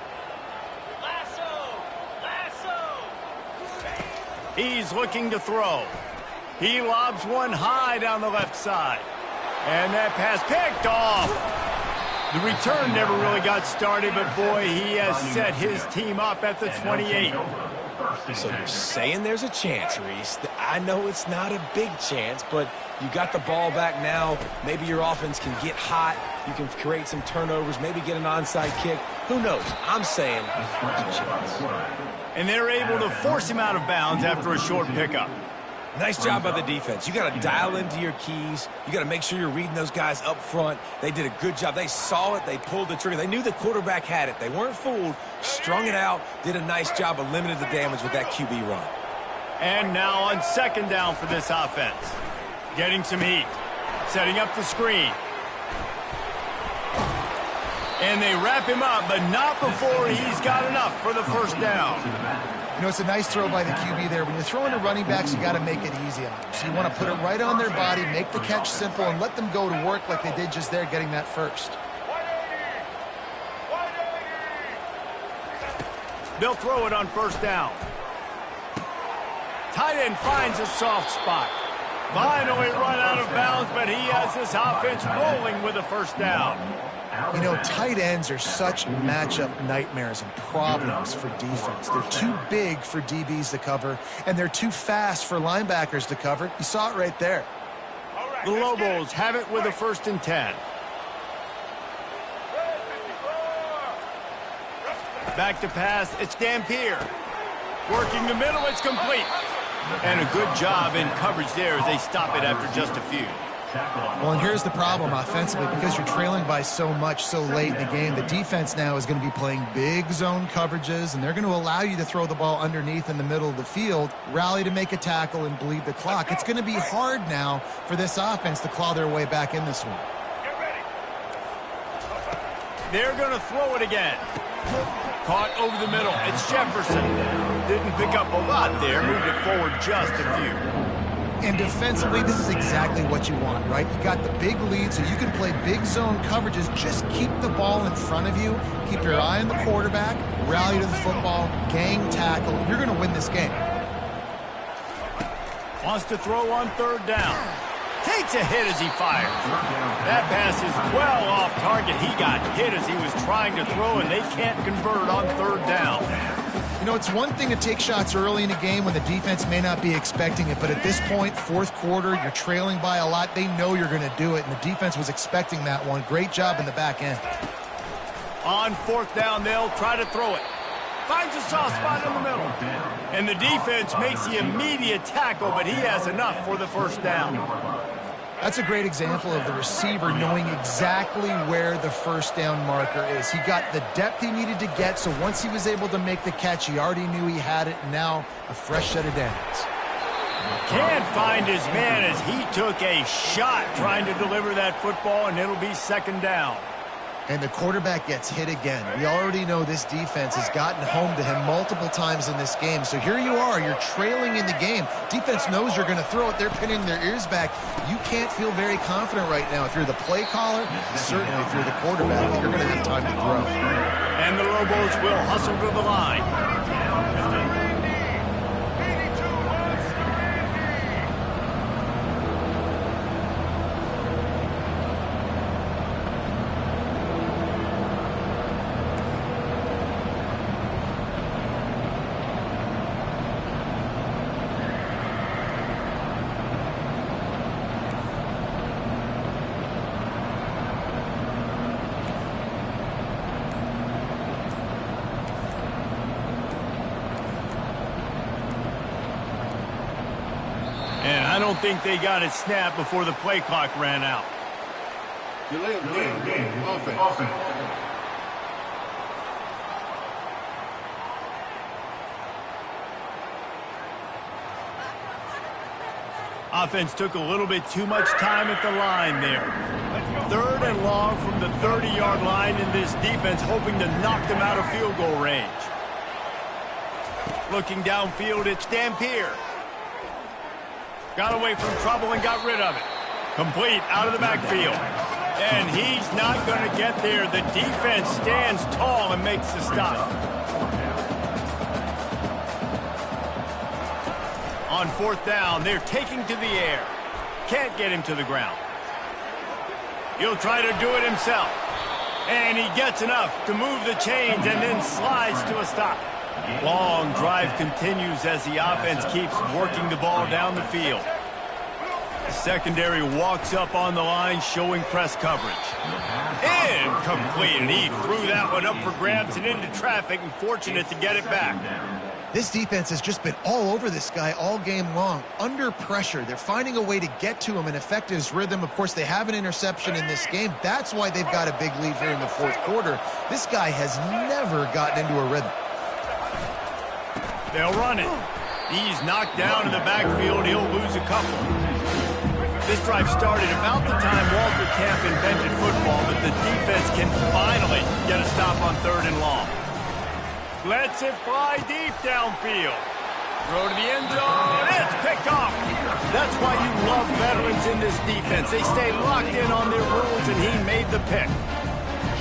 [SPEAKER 1] He's looking to throw. He lobs one high down the left side. And that pass picked off. The return never really got started, but boy, he has set his team up at the 28.
[SPEAKER 3] So you're saying there's a chance, Reese. I know it's not a big chance, but you got the ball back now. Maybe your offense can get hot. You can create some turnovers, maybe get an onside kick. Who knows? I'm saying there's a chance.
[SPEAKER 1] And they're able to force him out of bounds after a short pickup.
[SPEAKER 3] Nice job by the defense. You got to dial into your keys. You got to make sure you're reading those guys up front. They did a good job. They saw it. They pulled the trigger. They knew the quarterback had it. They weren't fooled. Strung it out. Did a nice job of limiting the damage with that QB run.
[SPEAKER 1] And now on 2nd down for this offense. Getting some heat. Setting up the screen. And they wrap him up, but not before he's got enough for the 1st down.
[SPEAKER 2] You know, it's a nice throw by the QB there. When you're throwing to running backs, you got to make it easy on them. So you want to put it right on their body, make the catch simple, and let them go to work like they did just there, getting that 1st.
[SPEAKER 1] They'll throw it on first down. Tight end finds a soft spot. Finally run out of bounds, but he has this offense rolling with a first down.
[SPEAKER 2] You know, tight ends are such matchup nightmares and problems for defense. They're too big for DBs to cover, and they're too fast for linebackers to cover. You saw it right there.
[SPEAKER 1] The Lobos have it with a 1st and 10. Back to pass, it's Dampier. Working the middle, it's complete. And a good job in coverage there as they stop it after just a few.
[SPEAKER 2] Well, and here's the problem offensively. Because you're trailing by so much so late in the game, the defense now is going to be playing big zone coverages, and they're going to allow you to throw the ball underneath in the middle of the field, rally to make a tackle, and bleed the clock. It's going to be hard now for this offense to claw their way back in this one.
[SPEAKER 1] They're going to throw it again. Caught over the middle. It's Jefferson. Didn't pick up a lot there. Moved it forward just a few.
[SPEAKER 2] And defensively, this is exactly what you want, right? You got the big lead, so you can play big zone coverages. Just keep the ball in front of you. Keep your eye on the quarterback. Rally to the football. Gang tackle. You're going to win this game.
[SPEAKER 1] Wants to throw on 3rd down. Takes a hit as he fires. That pass is well off target. He got hit as he was trying to throw, and they can't convert on 3rd down.
[SPEAKER 2] You know, it's one thing to take shots early in a game when the defense may not be expecting it, but at this point, 4th quarter, you're trailing by a lot. They know you're going to do it, and the defense was expecting that one. Great job in the back end.
[SPEAKER 1] On 4th down, they'll try to throw it. Finds a soft spot in the middle. And the defense makes the immediate tackle, but he has enough for the 1st down.
[SPEAKER 2] That's a great example of the receiver knowing exactly where the 1st down marker is. He got the depth he needed to get, so once he was able to make the catch, he already knew he had it, and now a fresh set of downs.
[SPEAKER 1] Can't find his man as he took a shot trying to deliver that football, and it'll be 2nd down.
[SPEAKER 2] And the quarterback gets hit again. We already know this defense has gotten home to him multiple times in this game. So here you are, you're trailing in the game. Defense knows you're going to throw it. They're pinning their ears back. You can't feel very confident right now. If you're the play caller, certainly if you're the quarterback, you're going to have time to throw.
[SPEAKER 1] And the Lobos will hustle to the line. And I don't think they got it snapped before the play clock ran out.
[SPEAKER 5] Delay of game. Offense.
[SPEAKER 1] Offense took a little bit too much time at the line there. 3rd and long from the 30-yard line, in this defense hoping to knock them out of field goal range. Looking downfield, it's Dampier. Got away from trouble and got rid of it. Complete out of the backfield. And he's not going to get there. The defense stands tall and makes the stop. On 4th down, they're taking to the air. Can't get him to the ground. He'll try to do it himself. And he gets enough to move the chains and then slides to a stop. Long drive continues as the offense keeps working the ball down the field. The secondary walks up on the line, showing press coverage. Incomplete, and he threw that one up for grabs and into traffic, and fortunate to get it back.
[SPEAKER 2] This defense has just been all over this guy all game long. Under pressure, they're finding a way to get to him and affect his rhythm. Of course, they have an interception in this game. That's why they've got a big lead here in the 4th quarter. This guy has never gotten into a rhythm.
[SPEAKER 1] They'll run it. He's knocked down in the backfield. He'll lose a couple. This drive started about the time Walter Camp invented football, but the defense can finally get a stop on 3rd and long. Lets it fly deep downfield. Throw to the end zone. It's picked off. That's why you love veterans in this defense. They stay locked in on their rules, and he made the pick.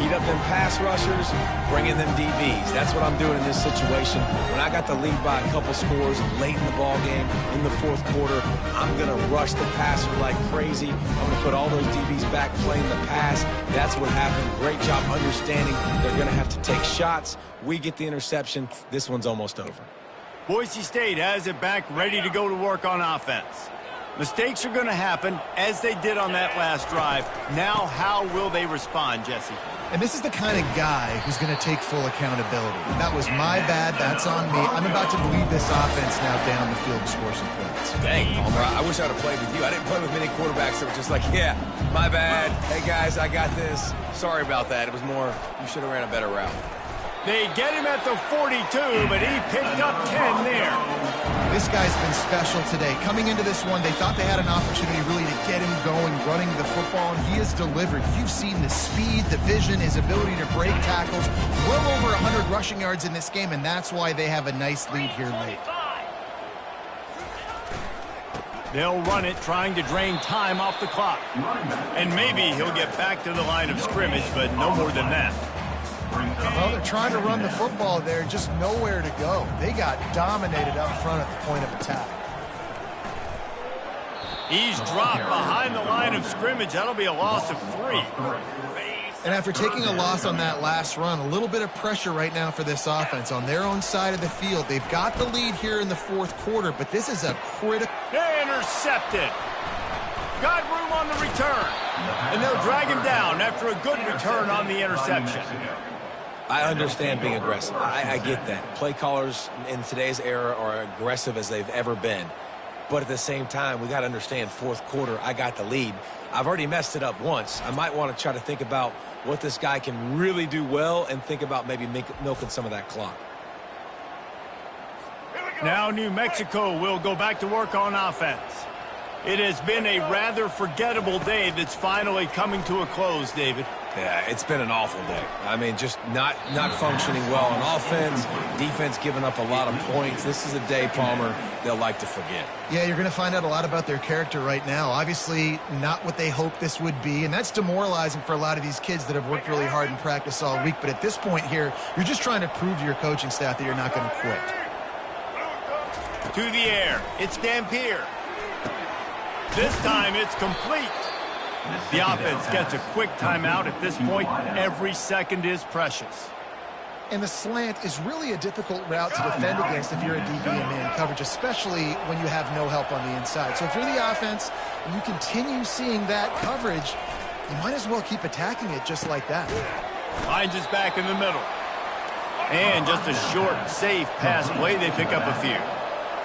[SPEAKER 3] Heat up them pass rushers, bring in them DBs. That's what I'm doing in this situation. When I got the lead by a couple scores late in the ball game, in the fourth quarter, I'm going to rush the passer like crazy. I'm going to put all those DBs back playing the pass. That's what happened. Great job understanding they're going to have to take shots. We get the interception. This one's almost over.
[SPEAKER 1] Boise State has it back, ready to go to work on offense. Mistakes are going to happen, as they did on that last drive. Now, how will they respond, Jesse?
[SPEAKER 2] And this is the kind of guy who's going to take full accountability. That was my bad. That's on me. I'm about to lead this offense now down the field to score some points.
[SPEAKER 3] Dang, Palmer, I wish I would have played with you. I didn't play with many quarterbacks that were just like, yeah, my bad. Hey, guys, I got this. Sorry about that. It was more, you should have ran a better route.
[SPEAKER 1] They get him at the 42, but he picked up 10 there.
[SPEAKER 2] This guy's been special today. Coming into this one, they thought they had an opportunity really to get him going, running the football, and he has delivered. You've seen the speed, the vision, his ability to break tackles. Well over 100 rushing yards in this game, and that's why they have a nice lead here late.
[SPEAKER 1] They'll run it, trying to drain time off the clock. And maybe he'll get back to the line of scrimmage, but no more than that.
[SPEAKER 2] Well, they're trying to run the football there, just nowhere to go. They got dominated up front at the point of attack.
[SPEAKER 1] He's dropped behind the line of scrimmage. That'll be a loss of 3.
[SPEAKER 2] And after taking a loss on that last run, a little bit of pressure right now for this offense on their own side of the field. They've got the lead here in the fourth quarter, but this is a critical...
[SPEAKER 1] Intercepted. Got room on the return. And they'll drag him down after a good return on the interception.
[SPEAKER 3] I understand being aggressive. I get that. Play callers in today's era are aggressive as they've ever been. But at the same time, we got to understand fourth quarter, I got the lead. I've already messed it up once. I might want to try to think about what this guy can really do well and think about maybe milking some of that clock.
[SPEAKER 1] Now New Mexico will go back to work on offense. It has been a rather forgettable day that's finally coming to a close, David.
[SPEAKER 3] Yeah, it's been an awful day. I mean, just not functioning well on offense, defense giving up a lot of points. This is a day, Palmer, they'll like to forget.
[SPEAKER 2] Yeah, you're going to find out a lot about their character right now. Obviously, not what they hoped this would be, and that's demoralizing for a lot of these kids that have worked really hard in practice all week. But at this point here, you're just trying to prove to your coaching staff that you're not going to quit.
[SPEAKER 1] To the air, it's Dampier. This time it's complete. The offense gets a quick timeout at this point. Every second is precious.
[SPEAKER 2] And the slant is really a difficult route to defend against if you're a DB in man coverage, especially when you have no help on the inside. So if you're the offense and you continue seeing that coverage, you might as well keep attacking it just like that.
[SPEAKER 1] Finds his back in the middle. And just a short, safe pass play. They pick up a few.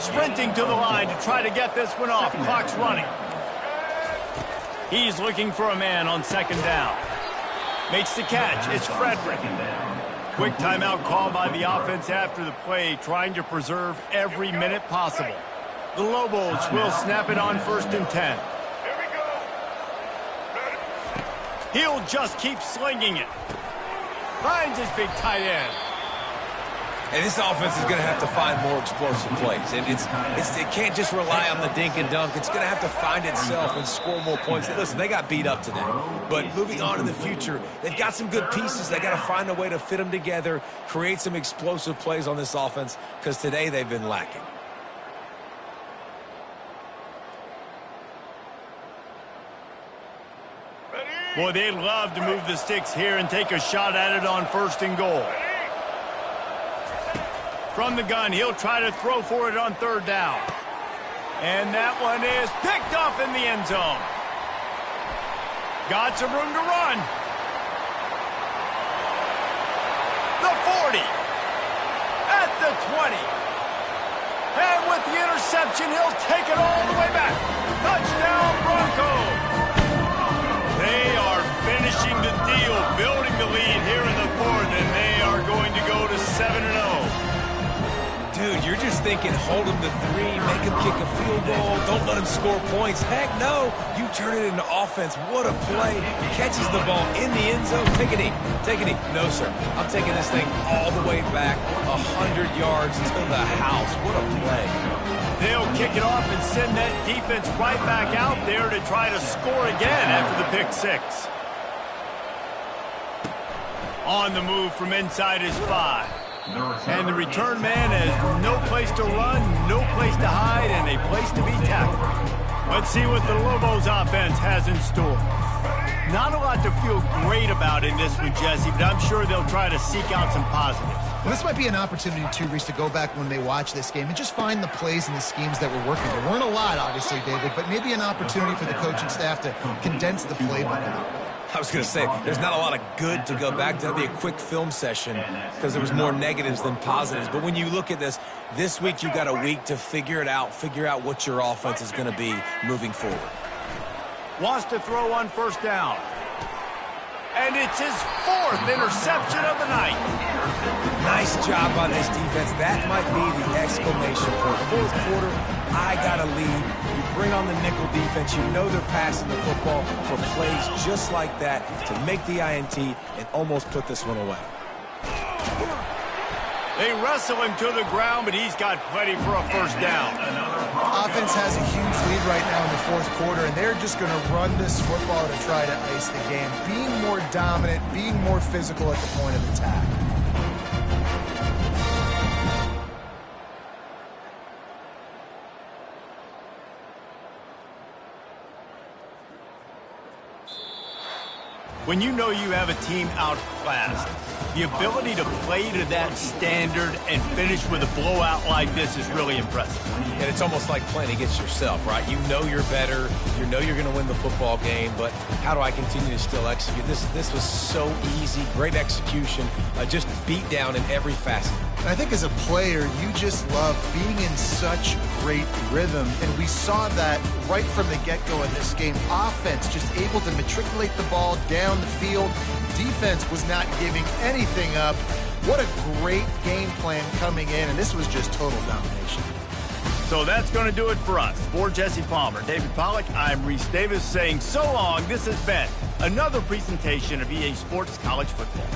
[SPEAKER 1] Sprinting to the line to try to get this one off. Clock's running. He's looking for a man on second down. Makes the catch. It's Frederick. Quick timeout call by the offense after the play, trying to preserve every minute possible. The Lobos will snap it on 1st and 10. He'll just keep slinging it. Finds his big tight end.
[SPEAKER 3] And this offense is going to have to find more explosive plays. And it can't just rely on the dink and dunk. It's going to have to find itself and score more points. Listen, they got beat up today. But moving on in the future, they've got some good pieces. They got to find a way to fit them together, create some explosive plays on this offense, because today they've been lacking.
[SPEAKER 1] Boy, they'd love to move the sticks here and take a shot at it on 1st and goal. From the gun, he'll try to throw for it on 3rd down. And that one is picked off in the end zone. Got some room to run. The 40. At the 20. And with the interception, he'll take it all the way back. Touchdown, Broncos. They are finishing the deal, building the lead here in the 4th, and they are going to go to 7-0.
[SPEAKER 3] Dude, you're just thinking, hold him to 3, make him kick a field goal, don't let him score points. Heck no, you turn it into offense. What a play. Catches the ball in the end zone. Take a knee. Take a knee. No, sir. I'm taking this thing all the way back 100 yards to the house. What a play.
[SPEAKER 1] They'll kick it off and send that defense right back out there to try to score again after the pick 6. On the move from inside his 5. And the return man has no place to run, no place to hide, and a place to be tackled. Let's see what the Lobos offense has in store. Not a lot to feel great about in this one, Jesse, but I'm sure they'll try to seek out some positives.
[SPEAKER 2] Well, this might be an opportunity, too, Reese, to go back when they watch this game and just find the plays and the schemes that were working. There weren't a lot, obviously, David, but maybe an opportunity for the coaching staff to condense the playbook a little.
[SPEAKER 3] I was going to say, there's not a lot of good to go back to. That'd be a quick film session because there was more negatives than positives. But when you look at this week you've got a week to figure it out, figure out what your offense is going to be moving forward.
[SPEAKER 1] Wants to throw on first down. And it's his 4th interception of the night.
[SPEAKER 3] Nice job by this defense. That might be the exclamation point. Fourth quarter, I got a lead. You bring on the nickel defense. You know they're passing the football for plays just like that to make the INT and almost put this one away.
[SPEAKER 1] They wrestle him to the ground, but he's got plenty for a first down.
[SPEAKER 2] Offense has a huge lead right now in the fourth quarter, and they're just going to run this football to try to ice the game. Being more dominant, being more physical at the point of attack.
[SPEAKER 1] When you know you have a team outclassed, the ability to play to that standard and finish with a blowout like this is really impressive.
[SPEAKER 3] And it's almost like playing against yourself, right? You know you're better. You know you're going to win the football game, but how do I continue to still execute? This was so easy. Great execution. Just beat down in every facet.
[SPEAKER 2] And I think as a player, you just love being in such great rhythm. And we saw that right from the get-go in this game. Offense just able to matriculate the ball down the field. Defense was not giving anything up. What a great game plan coming in, and this was just total domination.
[SPEAKER 1] So that's going to do it for us. For Jesse Palmer, David Pollack, I'm Reese Davis saying so long. This has been another presentation of EA Sports College Football.